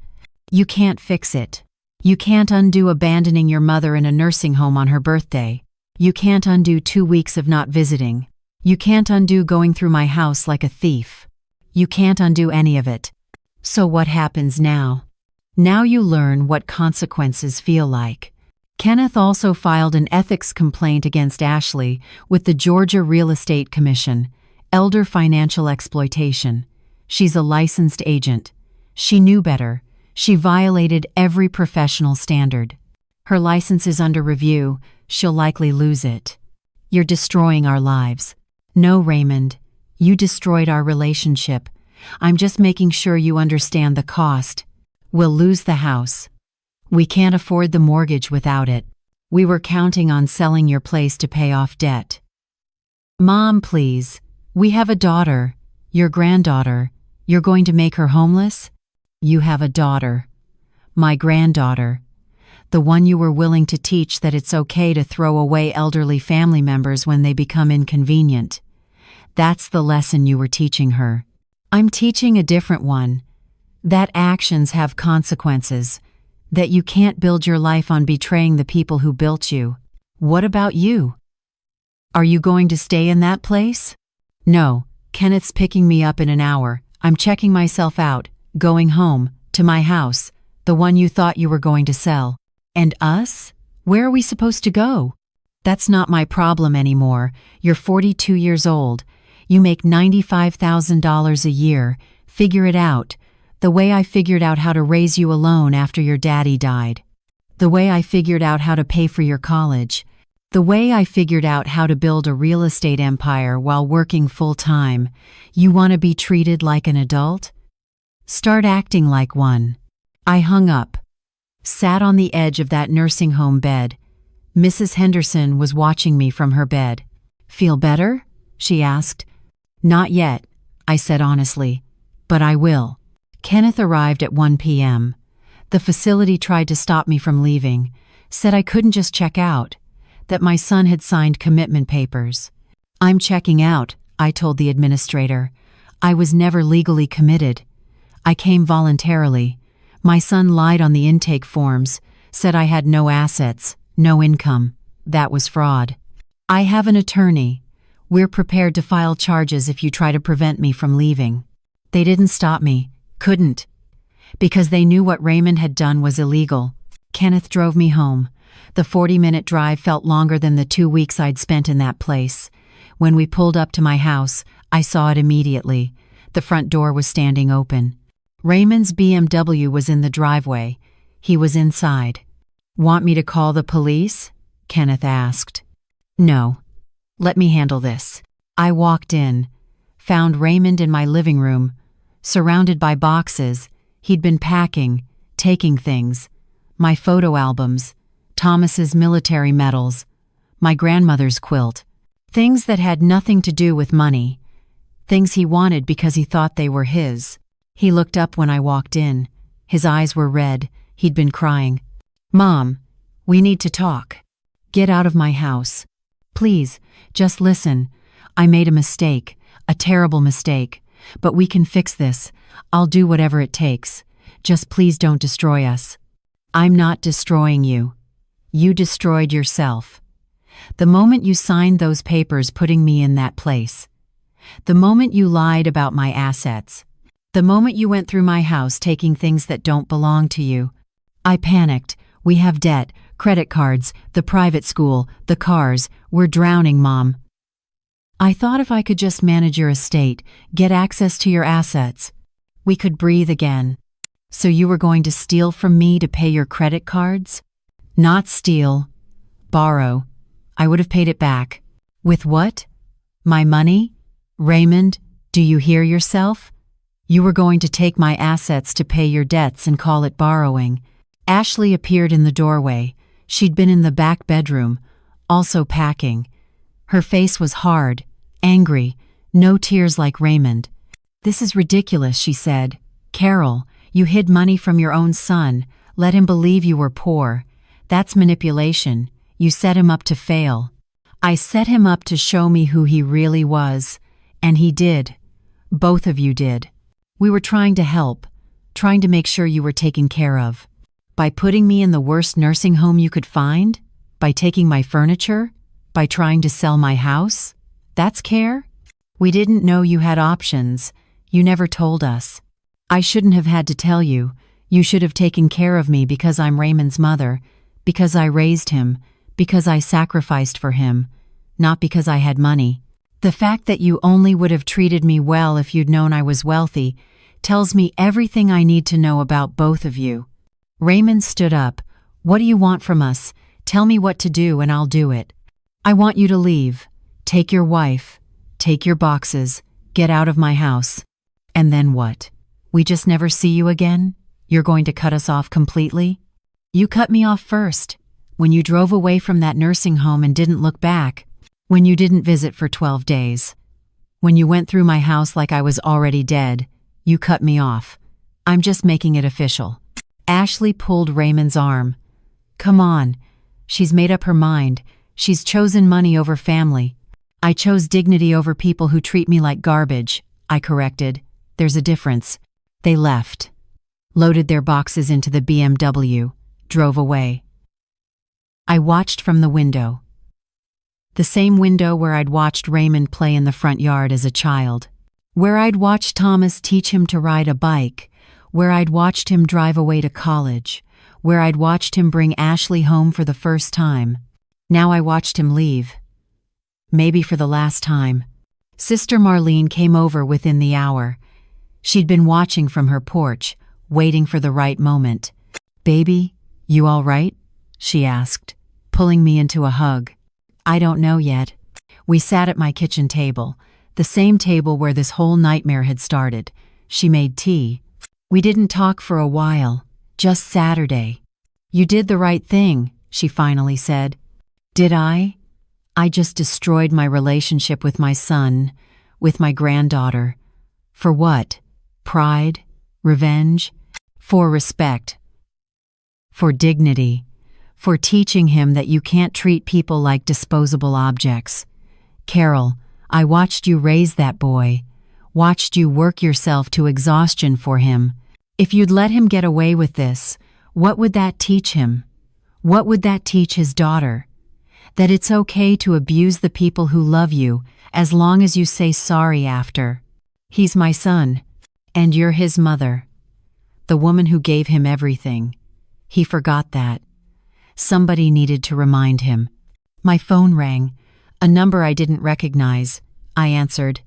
You can't fix it. You can't undo abandoning your mother in a nursing home on her birthday. You can't undo 2 weeks of not visiting. You can't undo going through my house like a thief. You can't undo any of it. So what happens now? Now you learn what consequences feel like. Kenneth also filed an ethics complaint against Ashley with the Georgia Real Estate Commission, elder financial exploitation. She's a licensed agent. She knew better. She violated every professional standard. Her license is under review. She'll likely lose it. You're destroying our lives. No, Raymond. You destroyed our relationship. I'm just making sure you understand the cost. We'll lose the house. We can't afford the mortgage without it. We were counting on selling your place to pay off debt. Mom, please. We have a daughter. Your granddaughter. You're going to make her homeless? You have a daughter. My granddaughter. The one you were willing to teach that it's okay to throw away elderly family members when they become inconvenient. That's the lesson you were teaching her. I'm teaching a different one. That actions have consequences. That you can't build your life on betraying the people who built you. What about you? Are you going to stay in that place? No, Kenneth's picking me up in an hour. I'm checking myself out, going home, to my house. The one you thought you were going to sell. And us? Where are we supposed to go? That's not my problem anymore. You're 42 years old. You make $95,000 a year. Figure it out. The way I figured out how to raise you alone after your daddy died. The way I figured out how to pay for your college. The way I figured out how to build a real estate empire while working full-time. You want to be treated like an adult? Start acting like one. I hung up. Sat on the edge of that nursing home bed. Mrs. Henderson was watching me from her bed. Feel better? She asked. Not yet, I said honestly. But I will. Kenneth arrived at 1 p.m. The facility tried to stop me from leaving, said I couldn't just check out, that my son had signed commitment papers. I'm checking out, I told the administrator. I was never legally committed. I came voluntarily. My son lied on the intake forms, said I had no assets, no income. That was fraud. I have an attorney. We're prepared to file charges if you try to prevent me from leaving. They didn't stop me. Couldn't. Because they knew what Raymond had done was illegal. Kenneth drove me home. The 40-minute drive felt longer than the 2 weeks I'd spent in that place. When we pulled up to my house, I saw it immediately. The front door was standing open. Raymond's BMW was in the driveway. He was inside. Want me to call the police? Kenneth asked. No. Let me handle this. I walked in, found Raymond in my living room, surrounded by boxes. He'd been packing, taking things. My photo albums, Thomas's military medals, my grandmother's quilt. Things that had nothing to do with money. Things he wanted because he thought they were his. He looked up when I walked in. His eyes were red. He'd been crying. Mom, we need to talk. Get out of my house. Please, just listen. I made a mistake, a terrible mistake. But we can fix this. I'll do whatever it takes. Just please don't destroy us. I'm not destroying you. You destroyed yourself. The moment you signed those papers putting me in that place. The moment you lied about my assets. The moment you went through my house taking things that don't belong to you. I panicked. We have debt, credit cards, the private school, the cars. We're drowning, Mom. I thought if I could just manage your estate, get access to your assets, we could breathe again. So you were going to steal from me to pay your credit cards? Not steal. Borrow. I would have paid it back. With what? My money? Raymond, do you hear yourself? You were going to take my assets to pay your debts and call it borrowing. Ashley appeared in the doorway. She'd been in the back bedroom, also packing. Her face was hard, angry, no tears like Raymond. This is ridiculous, she said. Carol, you hid money from your own son, let him believe you were poor. That's manipulation. You set him up to fail. I set him up to show me who he really was. And he did. Both of you did. We were trying to help, trying to make sure you were taken care of. By putting me in the worst nursing home you could find? By taking my furniture? By trying to sell my house? That's care? We didn't know you had options. You never told us. I shouldn't have had to tell you. You should have taken care of me because I'm Raymond's mother, because I raised him, because I sacrificed for him, not because I had money. The fact that you only would have treated me well if you'd known I was wealthy tells me everything I need to know about both of you. Raymond stood up. What do you want from us? Tell me what to do and I'll do it. I want you to leave. Take your wife. Take your boxes. Get out of my house. And then what? We just never see you again? You're going to cut us off completely? You cut me off first. When you drove away from that nursing home and didn't look back. When you didn't visit for 12 days. When you went through my house like I was already dead. You cut me off. I'm just making it official. Ashley pulled Raymond's arm. Come on. She's made up her mind. She's chosen money over family. I chose dignity over people who treat me like garbage, I corrected. There's a difference. They left. Loaded their boxes into the BMW. Drove away. I watched from the window. The same window where I'd watched Raymond play in the front yard as a child. Where I'd watched Thomas teach him to ride a bike. where I'd watched him drive away to college, where I'd watched him bring Ashley home for the first time. Now I watched him leave. Maybe for the last time. Sister Marlene came over within the hour. She'd been watching from her porch, waiting for the right moment. "Baby, you all right?" she asked, pulling me into a hug. "I don't know yet." We sat at my kitchen table, the same table where this whole nightmare had started. She made tea. We didn't talk for a while, just Saturday. "You did the right thing," she finally said. "Did I? I just destroyed my relationship with my son, with my granddaughter. For what? Pride? Revenge? For respect? For dignity? For teaching him that you can't treat people like disposable objects. Carol, I watched you raise that boy, watched you work yourself to exhaustion for him. If you'd let him get away with this, what would that teach him? What would that teach his daughter? That it's okay to abuse the people who love you as long as you say sorry after. He's my son, and you're his mother. The woman who gave him everything. He forgot that. Somebody needed to remind him. My phone rang, a number I didn't recognize. I answered.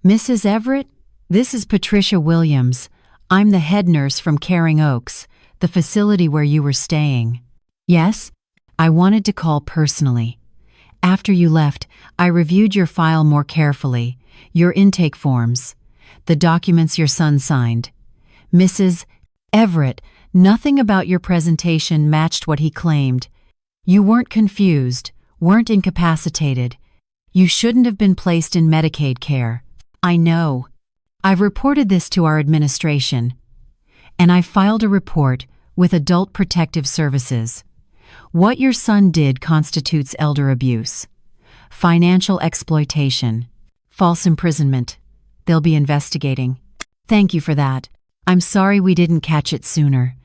"Mrs. Everett, this is Patricia Williams. I'm the head nurse from Caring Oaks, the facility where you were staying." "Yes?" "I wanted to call personally. After you left, I reviewed your file more carefully, your intake forms, the documents your son signed. Mrs. Everett, nothing about your presentation matched what he claimed. You weren't confused, weren't incapacitated. You shouldn't have been placed in Medicaid care. I know. I've reported this to our administration, and I filed a report with Adult Protective Services. What your son did constitutes elder abuse, financial exploitation, false imprisonment. They'll be investigating." "Thank you for that. I'm sorry we didn't catch it sooner.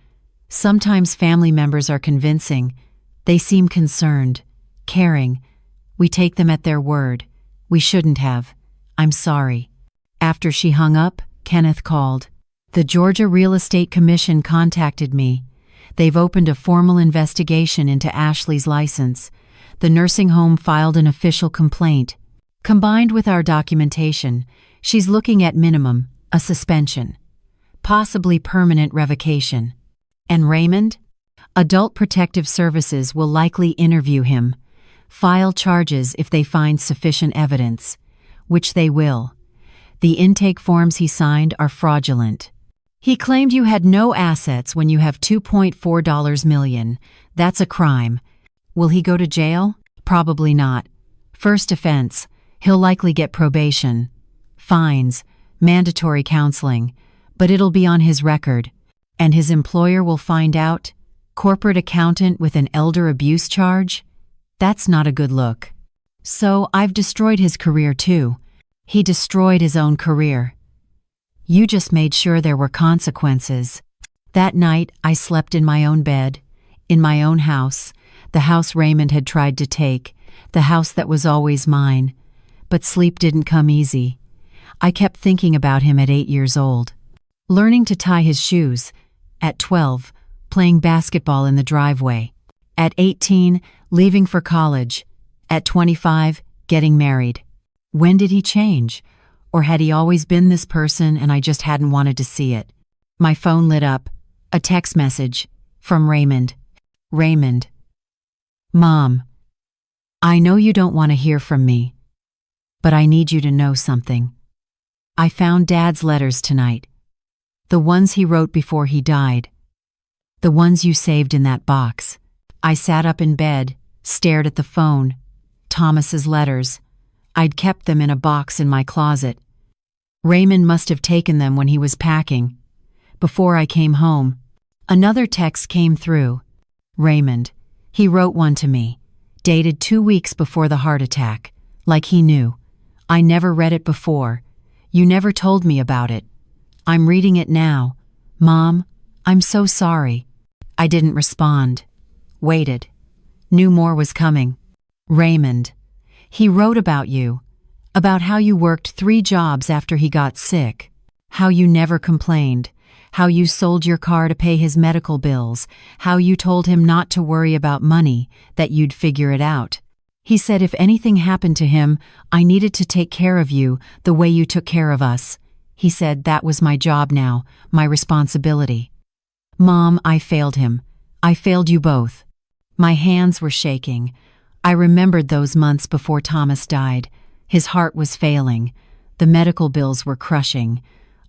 Sometimes family members are convincing. They seem concerned, caring. We take them at their word. We shouldn't have. I'm sorry." After she hung up, Kenneth called. "The Georgia Real Estate Commission contacted me. They've opened a formal investigation into Ashley's license. The nursing home filed an official complaint. Combined with our documentation, she's looking at minimum, a suspension, possibly permanent revocation. And Raymond? Adult Protective Services will likely interview him, file charges if they find sufficient evidence, which they will. The intake forms he signed are fraudulent. He claimed you had no assets when you have $2.4 million. That's a crime. Will he go to jail? Probably not. First offense, he'll likely get probation, fines, mandatory counseling, but it'll be on his record. And his employer will find out? Corporate accountant with an elder abuse charge? That's not a good look. So I've destroyed his career too. He destroyed his own career. You just made sure there were consequences. That night, I slept in my own bed, in my own house, the house Raymond had tried to take, the house that was always mine. But sleep didn't come easy. I kept thinking about him at 8 years old. Learning to tie his shoes. At 12, playing basketball in the driveway. At 18, leaving for college. At 25, getting married. When did he change? Or had he always been this person and I just hadn't wanted to see it? My phone lit up. A text message from Raymond. Raymond. "Mom, I know you don't want to hear from me, but I need you to know something. I found Dad's letters tonight. The ones he wrote before he died. The ones you saved in that box." I sat up in bed, stared at the phone. Thomas's letters. I'd kept them in a box in my closet. Raymond must have taken them when he was packing. Before I came home, another text came through. Raymond. He wrote one to me, dated 2 weeks before the heart attack, like he knew. I never read it before. You never told me about it. I'm reading it now. Mom, I'm so sorry. I didn't respond. Waited. Knew more was coming. Raymond. He wrote about you, about how you worked 3 jobs after he got sick, how you never complained, how you sold your car to pay his medical bills, how you told him not to worry about money, that you'd figure it out. He said if anything happened to him, I needed to take care of you the way you took care of us. He said that was my job now, my responsibility. Mom, I failed him. I failed you both. My hands were shaking. I remembered those months before Thomas died. His heart was failing. The medical bills were crushing.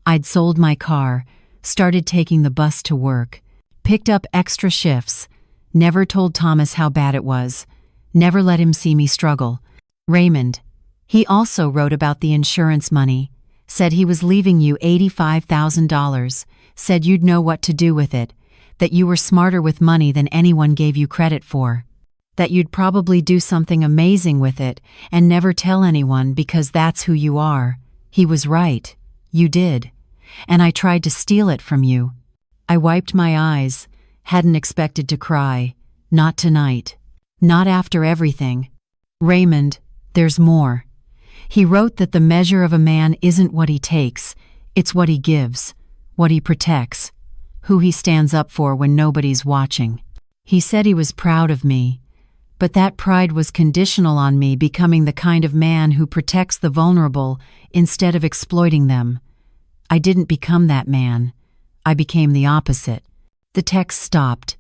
I'd sold my car, started taking the bus to work, picked up extra shifts, never told Thomas how bad it was, never let him see me struggle. Raymond. He also wrote about the insurance money, said he was leaving you $85,000, said you'd know what to do with it, that you were smarter with money than anyone gave you credit for, that you'd probably do something amazing with it and never tell anyone because that's who you are. He was right. You did. And I tried to steal it from you. I wiped my eyes, hadn't expected to cry. Not tonight. Not after everything. Raymond, there's more. He wrote that the measure of a man isn't what he takes, it's what he gives, what he protects, who he stands up for when nobody's watching. He said he was proud of me, but that pride was conditional on me becoming the kind of man who protects the vulnerable instead of exploiting them. I didn't become that man. I became the opposite. The text stopped.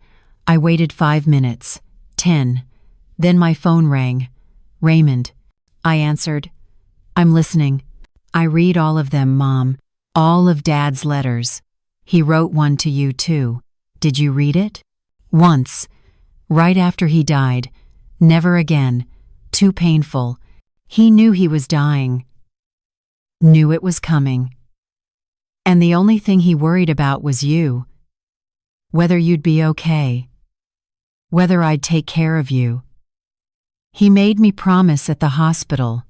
I waited 5 minutes, 10. Then my phone rang. Raymond. I answered. I'm listening. I read all of them, Mom. All of Dad's letters. He wrote one to you, too. Did you read it? Once. Right after he died. Never again. Too painful. He knew he was dying. Knew it was coming. And the only thing he worried about was you. Whether you'd be okay. Whether I'd take care of you. He made me promise at the hospital.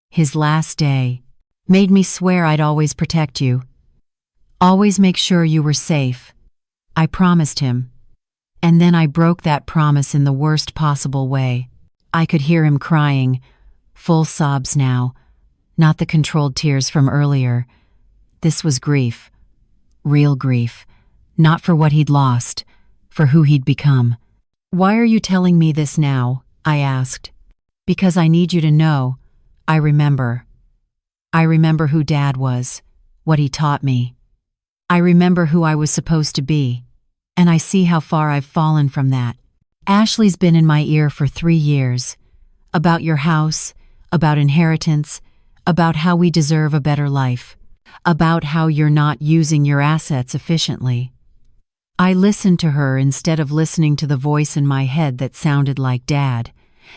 His last day. Made me swear I'd always protect you. Always make sure you were safe. I promised him. And then I broke that promise in the worst possible way. I could hear him crying, full sobs now, not the controlled tears from earlier. This was grief. Real grief. Not for what he'd lost, for who he'd become. Why are you telling me this now? I asked. Because I need you to know. I remember. I remember who Dad was, what he taught me. I remember who I was supposed to be, and I see how far I've fallen from that. Ashley's been in my ear for 3 years. About your house, about inheritance, about how we deserve a better life, about how you're not using your assets efficiently. I listened to her instead of listening to the voice in my head that sounded like Dad,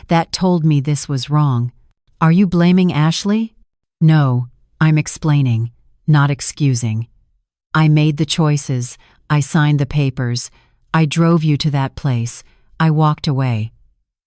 that told me this was wrong. Are you blaming Ashley? No, I'm explaining, not excusing. I made the choices, I signed the papers, I drove you to that place, I walked away.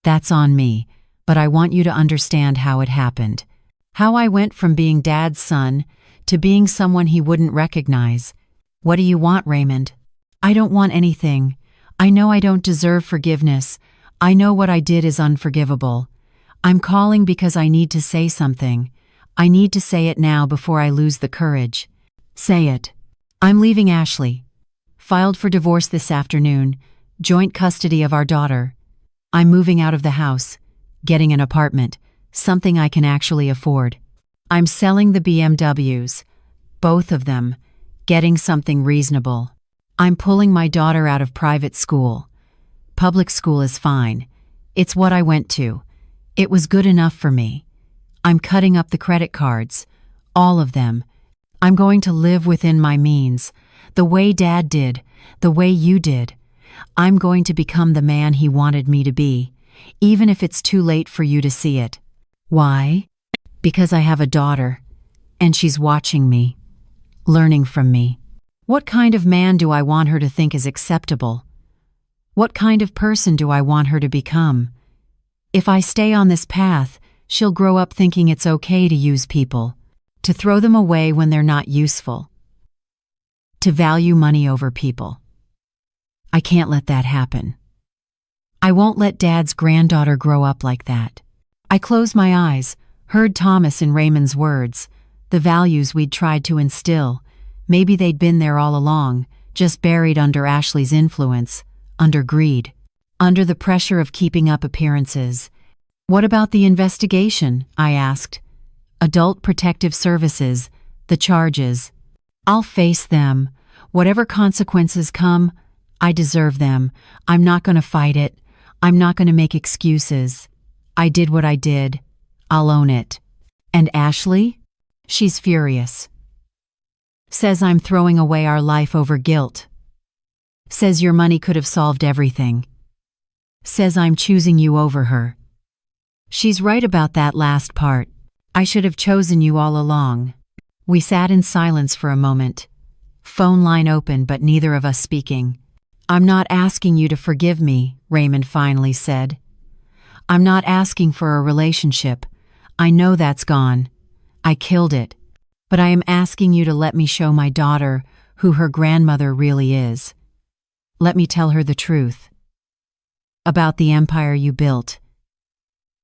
That's on me, but I want you to understand how it happened. How I went from being Dad's son to being someone he wouldn't recognize. What do you want, Raymond? I don't want anything. I know I don't deserve forgiveness. I know what I did is unforgivable. I'm calling because I need to say something. I need to say it now before I lose the courage. Say it. I'm leaving Ashley. Filed for divorce this afternoon. Joint custody of our daughter. I'm moving out of the house. Getting an apartment. Something I can actually afford. I'm selling the BMWs. Both of them. Getting something reasonable. I'm pulling my daughter out of private school. Public school is fine. It's what I went to. It was good enough for me. I'm cutting up the credit cards. All of them. I'm going to live within my means. The way Dad did. The way you did. I'm going to become the man he wanted me to be. Even if it's too late for you to see it. Why? Because I have a daughter. And she's watching me. Learning from me. What kind of man do I want her to think is acceptable? What kind of person do I want her to become? If I stay on this path, she'll grow up thinking it's okay to use people, to throw them away when they're not useful, to value money over people. I can't let that happen. I won't let Dad's granddaughter grow up like that. I closed my eyes, heard Thomas and Raymond's words, the values we'd tried to instill, Maybe they'd been there all along, just buried under Ashley's influence, under greed, under the pressure of keeping up appearances. "What about the investigation?" I asked. "Adult Protective Services, the charges. I'll face them. Whatever consequences come, I deserve them. I'm not going to fight it. I'm not going to make excuses. I did what I did. I'll own it." "And Ashley?" "She's furious. Says I'm throwing away our life over guilt. Says your money could have solved everything. Says I'm choosing you over her. She's right about that last part. I should have chosen you all along." We sat in silence for a moment. Phone line open, but neither of us speaking. "I'm not asking you to forgive me," Raymond finally said. "I'm not asking for a relationship. I know that's gone. I killed it. But I am asking you to let me show my daughter who her grandmother really is. Let me tell her the truth. About the empire you built.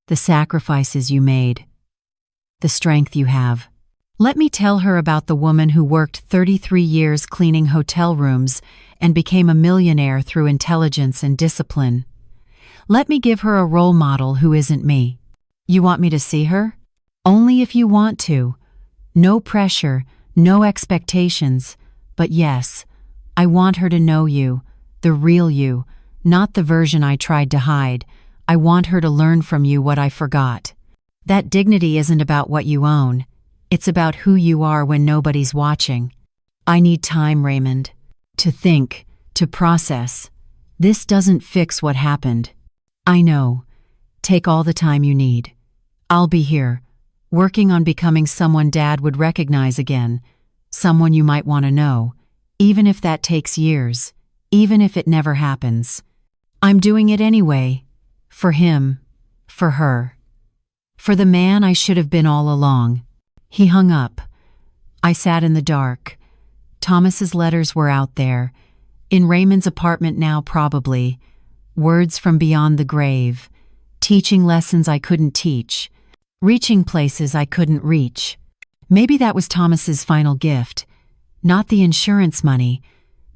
The sacrifices you made. The strength you have. Let me tell her about the woman who worked 33 years cleaning hotel rooms and became a millionaire through intelligence and discipline. Let me give her a role model who isn't me. You want me to see her? Only if you want to. No pressure, no expectations. But yes, I want her to know you, the real you, not the version I tried to hide. I want her to learn from you what I forgot. That dignity isn't about what you own. It's about who you are when nobody's watching. I need time, Raymond. To think, to process. This doesn't fix what happened. I know. Take all the time you need. I'll be here, working on becoming someone Dad would recognize again, someone you might want to know, even if that takes years, even if it never happens. I'm doing it anyway. For him. For her. For the man I should have been all along. He hung up. I sat in the dark. Thomas's letters were out there. In Raymond's apartment now, probably. Words from beyond the grave. Teaching lessons I couldn't teach. Reaching places I couldn't reach. Maybe that was Thomas's final gift. Not the insurance money,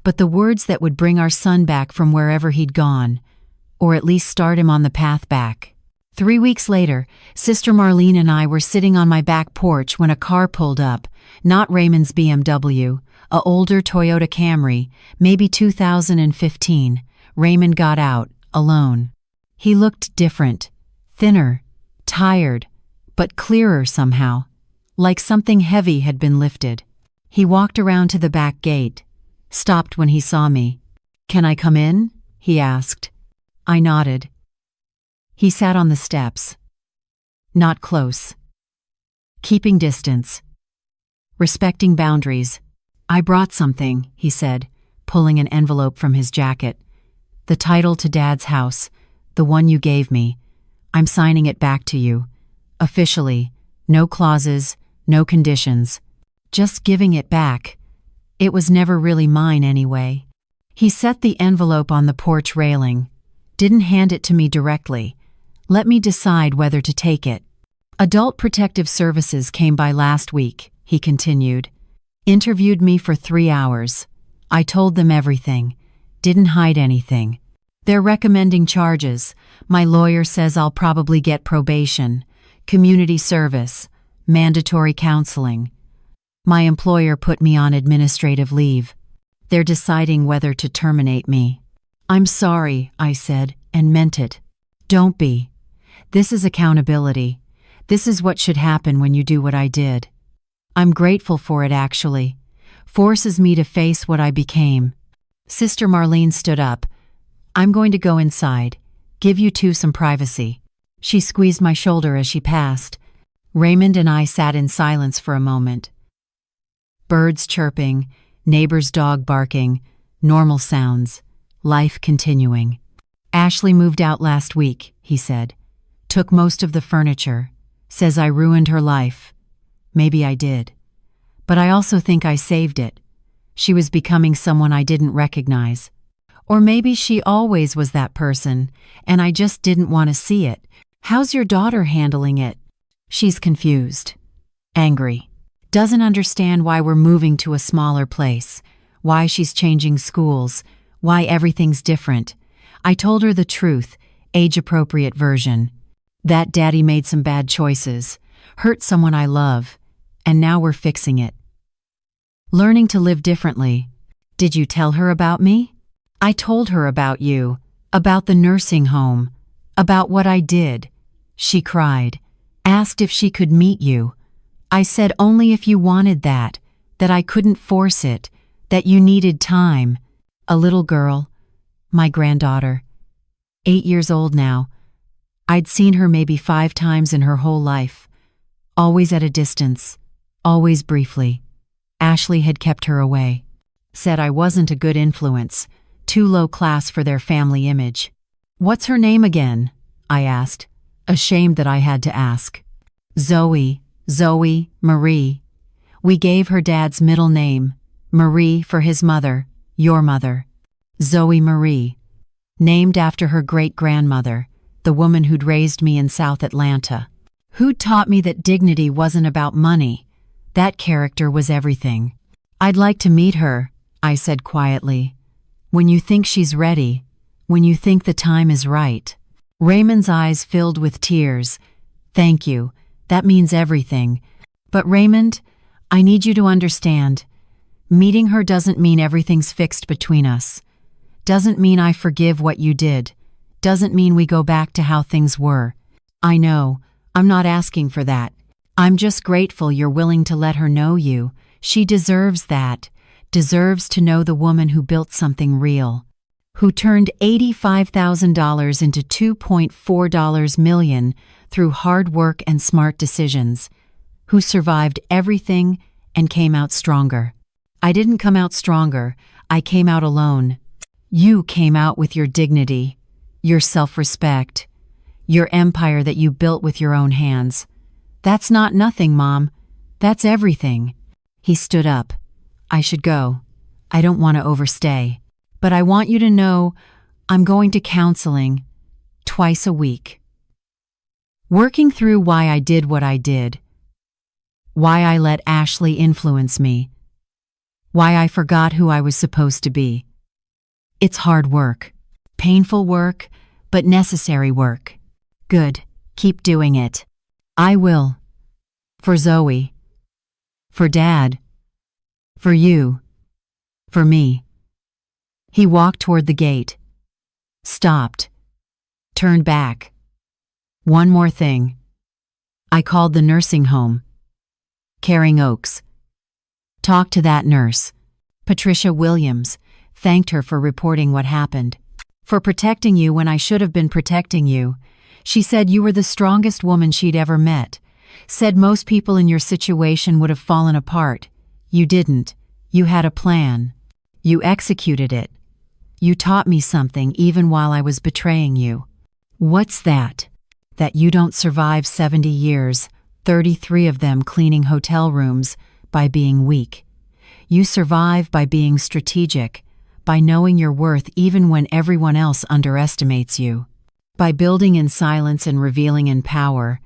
but the words that would bring our son back from wherever he'd gone. Or at least start him on the path back. 3 weeks later, Sister Marlene and I were sitting on my back porch when a car pulled up, not Raymond's BMW, a older Toyota Camry, maybe 2015. Raymond got out, alone. He looked different, thinner, tired, but clearer somehow, like something heavy had been lifted. He walked around to the back gate, stopped when he saw me. "Can I come in?" he asked. I nodded. He sat on the steps. Not close. Keeping distance. Respecting boundaries. "I brought something," he said, pulling an envelope from his jacket. "The title to Dad's house, the one you gave me. I'm signing it back to you. Officially. No clauses, no conditions. Just giving it back. It was never really mine anyway." He set the envelope on the porch railing. Didn't hand it to me directly. Let me decide whether to take it. "Adult Protective Services came by last week," he continued. "Interviewed me for 3 hours. I told them everything. Didn't hide anything. They're recommending charges. My lawyer says I'll probably get probation, community service, mandatory counseling. My employer put me on administrative leave. They're deciding whether to terminate me." "I'm sorry," I said, and meant it. "Don't be. This is accountability. This is what should happen when you do what I did. I'm grateful for it, actually. Forces me to face what I became." Sister Marlene stood up. "I'm going to go inside. Give you two some privacy." She squeezed my shoulder as she passed. Raymond and I sat in silence for a moment. Birds chirping, neighbor's dog barking, normal sounds, life continuing. "Ashley moved out last week," he said. "Took most of the furniture. Says I ruined her life. Maybe I did. But I also think I saved it. She was becoming someone I didn't recognize. Or maybe she always was that person, and I just didn't want to see it. How's your daughter handling it?" "She's confused. Angry. Doesn't understand why we're moving to a smaller place, why she's changing schools, why everything's different. I told her the truth, age-appropriate version. That daddy made some bad choices, hurt someone I love, and now we're fixing it. Learning to live differently. Did you tell her about me? I told her about you, about the nursing home, about what I did. She cried, asked if she could meet you. I said only if you wanted that I couldn't force it, that you needed time. A little girl, my granddaughter, 8 years old now. I'd seen her maybe 5 times in her whole life, always at a distance, always briefly. Ashley had kept her away, said I wasn't a good influence, too low class for their family image. What's her name again? I asked, ashamed that I had to ask. Zoe Marie. We gave her dad's middle name, Marie for his mother, your mother. Zoe Marie, named after her great-grandmother, the woman who'd raised me in South Atlanta. Who'd taught me that dignity wasn't about money. That character was everything. I'd like to meet her, I said quietly. When you think she's ready, when you think the time is right. Raymond's eyes filled with tears. Thank you, that means everything. But Raymond, I need you to understand. Meeting her doesn't mean everything's fixed between us. Doesn't mean I forgive what you did. Doesn't mean we go back to how things were. I know, I'm not asking for that. I'm just grateful you're willing to let her know you. She deserves that. Deserves to know the woman who built something real. Who turned $85,000 into $2.4 million through hard work and smart decisions. Who survived everything and came out stronger. I didn't come out stronger, I came out alone. You came out with your dignity, your self-respect, your empire that you built with your own hands. That's not nothing, Mom. That's everything. He stood up. I should go. I don't want to overstay. But I want you to know I'm going to counseling twice a week. Working through why I did what I did. Why I let Ashley influence me. Why I forgot who I was supposed to be. It's hard work. Painful work, but necessary work. Good. Keep doing it. I will. For Zoe. For Dad. For you. For me. He walked toward the gate. Stopped. Turned back. One more thing. I called the nursing home. Caring Oaks. Talked to that nurse. Patricia Williams. Thanked her for reporting what happened. For protecting you when I should have been protecting you. She said you were the strongest woman she'd ever met. Said most people in your situation would have fallen apart. You didn't. You had a plan. You executed it. You taught me something even while I was betraying you. What's that? That you don't survive 70 years, 33 of them cleaning hotel rooms, by being weak. You survive by being strategic, by knowing your worth even when everyone else underestimates you. By building in silence and revealing in power.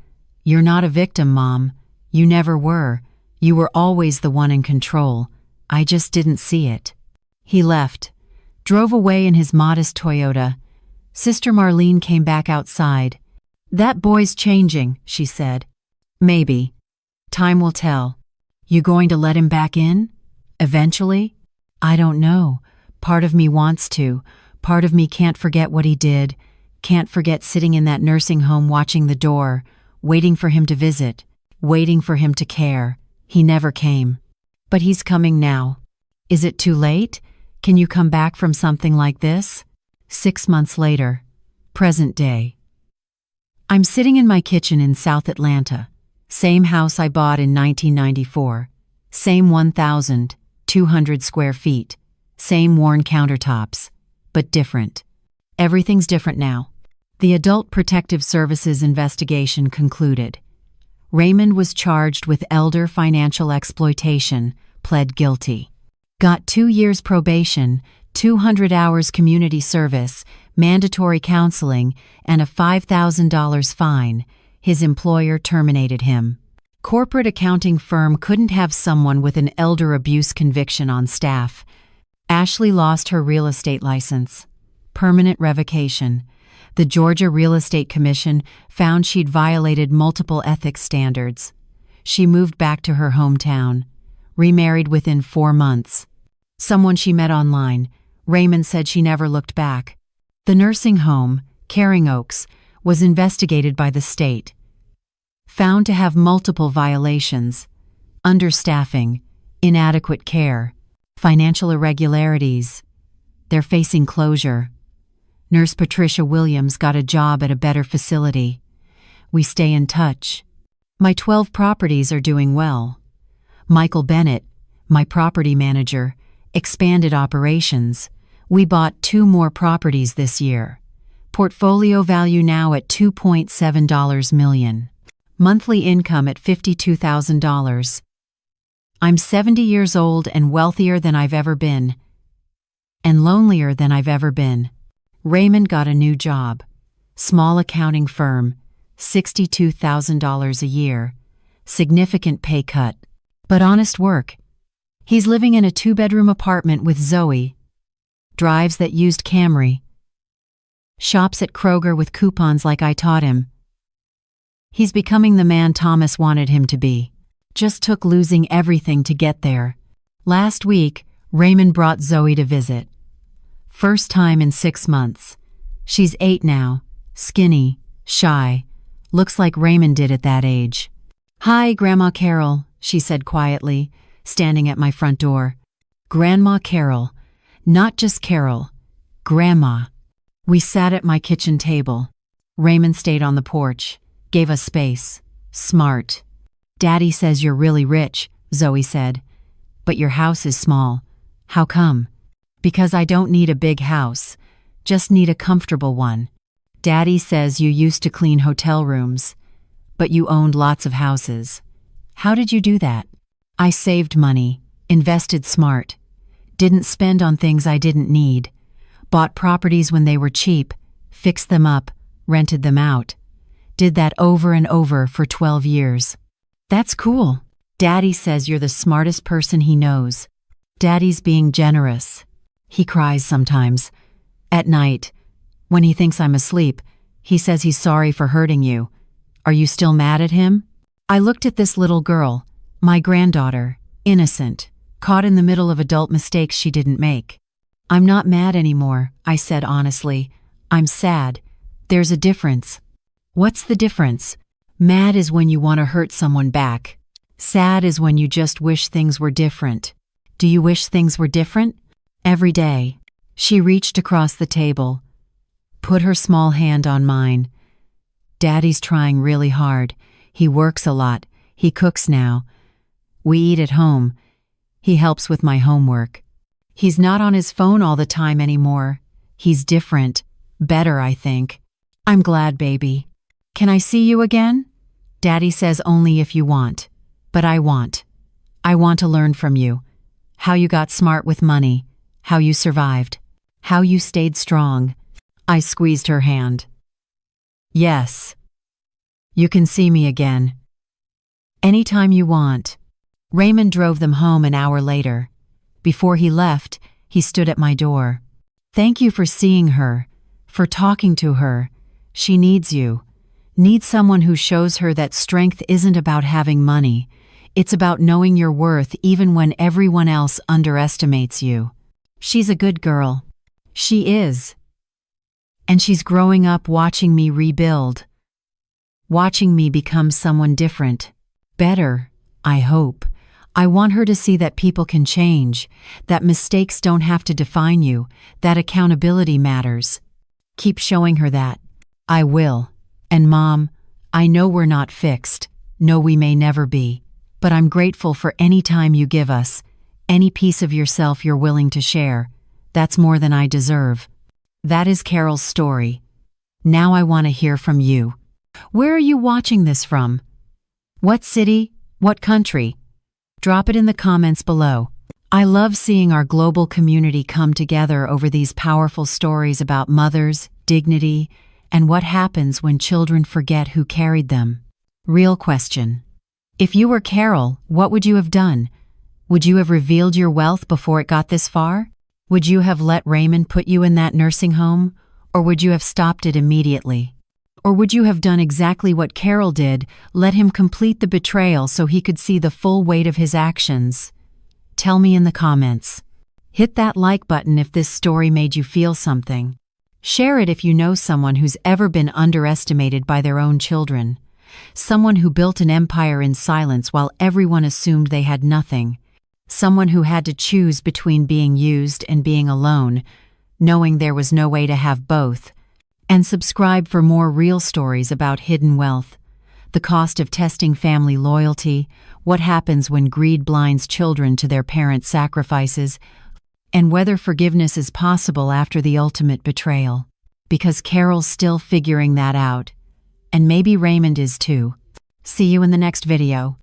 You're not a victim, Mom. You never were. You were always the one in control. I just didn't see it. He left. Drove away in his modest Toyota. Sister Marlene came back outside. That boy's changing, she said. Maybe. Time will tell. You going to let him back in? Eventually? I don't know. Part of me wants to. Part of me can't forget what he did. Can't forget sitting in that nursing home watching the door, waiting for him to visit, waiting for him to care. He never came. But he's coming now. Is it too late? Can you come back from something like this? 6 months later. Present day. I'm sitting in my kitchen in South Atlanta. Same house I bought in 1994. Same 1,200 square feet. Same worn countertops. But different. Everything's different now. The Adult Protective Services investigation concluded. Raymond was charged with elder financial exploitation, pled guilty. Got 2 years probation, 200 hours community service, mandatory counseling, and a $5,000 fine. His employer terminated him. Corporate accounting firm couldn't have someone with an elder abuse conviction on staff. Ashley lost her real estate license. Permanent revocation. The Georgia Real Estate Commission found she'd violated multiple ethics standards. She moved back to her hometown. Remarried within 4 months. Someone she met online, Raymond, said she never looked back. The nursing home, Caring Oaks, was investigated by the state. Found to have multiple violations: understaffing, inadequate care, financial irregularities. They're facing closure. Nurse Patricia Williams got a job at a better facility. We stay in touch. My 12 properties are doing well. Michael Bennett, my property manager, expanded operations. We bought 2 more properties this year. Portfolio value now at $2.7 million. Monthly income at $52,000. I'm 70 years old and wealthier than I've ever been. And lonelier than I've ever been. Raymond got a new job. Small accounting firm, $62,000 a year. Significant pay cut. But honest work. He's living in a 2-bedroom apartment with Zoe. Drives that used Camry. Shops at Kroger with coupons like I taught him. He's becoming the man Thomas wanted him to be. Just took losing everything to get there. Last week, Raymond brought Zoe to visit. First time in 6 months. She's 8 now, skinny, shy. Looks like Raymond did at that age. "Hi, Grandma Carol," she said quietly, standing at my front door. Grandma Carol. Not just Carol. Grandma. We sat at my kitchen table. Raymond stayed on the porch. Gave us space. Smart. "Daddy says you're really rich," Zoe said. "But your house is small. How come?" "Because I don't need a big house. Just need a comfortable one. Daddy says you used to clean hotel rooms. But you owned lots of houses. How did you do that?" "I saved money. Invested smart. Didn't spend on things I didn't need. Bought properties when they were cheap. Fixed them up. Rented them out. Did that over and over for 12 years. That's cool. Daddy says you're the smartest person he knows. Daddy's being generous. He cries sometimes. At night, when he thinks I'm asleep, he says he's sorry for hurting you. Are you still mad at him?" I looked at this little girl, my granddaughter, innocent, caught in the middle of adult mistakes she didn't make. "I'm not mad anymore," I said honestly. "I'm sad. There's a difference." "What's the difference?" "Mad is when you want to hurt someone back. Sad is when you just wish things were different. Do you wish things were different?" "Every day." She reached across the table, put her small hand on mine. "Daddy's trying really hard. He works a lot. He cooks now. We eat at home. He helps with my homework. He's not on his phone all the time anymore. He's different. Better, I think. I'm glad, baby. Can I see you again?" "Daddy says only if you want. But I want. I want to learn from you. How you got smart with money. How you survived. How you stayed strong." I squeezed her hand. "Yes. You can see me again. Anytime you want." Raymond drove them home an hour later. Before he left, he stood at my door. "Thank you for seeing her, for talking to her. She needs you. Needs someone who shows her that strength isn't about having money. It's about knowing your worth even when everyone else underestimates you. She's a good girl." She is. And she's growing up watching me rebuild. Watching me become someone different. Better, I hope. I want her to see that people can change, that mistakes don't have to define you, that accountability matters. Keep showing her that. I will. And Mom, I know we're not fixed. No, we may never be. But I'm grateful for any time you give us, any piece of yourself you're willing to share. That's more than I deserve. That is Carol's story. Now I want to hear from you. Where are you watching this from? What city? What country? Drop it in the comments below. I love seeing our global community come together over these powerful stories about mothers, dignity, and what happens when children forget who carried them. Real question. If you were Carol, what would you have done? Would you have revealed your wealth before it got this far? Would you have let Raymond put you in that nursing home? Or would you have stopped it immediately? Or would you have done exactly what Carol did, let him complete the betrayal so he could see the full weight of his actions? Tell me in the comments. Hit that like button if this story made you feel something. Share it if you know someone who's ever been underestimated by their own children. Someone who built an empire in silence while everyone assumed they had nothing. Someone who had to choose between being used and being alone, knowing there was no way to have both. And subscribe for more real stories about hidden wealth, the cost of testing family loyalty, what happens when greed blinds children to their parents' sacrifices, and whether forgiveness is possible after the ultimate betrayal. Because Carol's still figuring that out. And maybe Raymond is too. See you in the next video.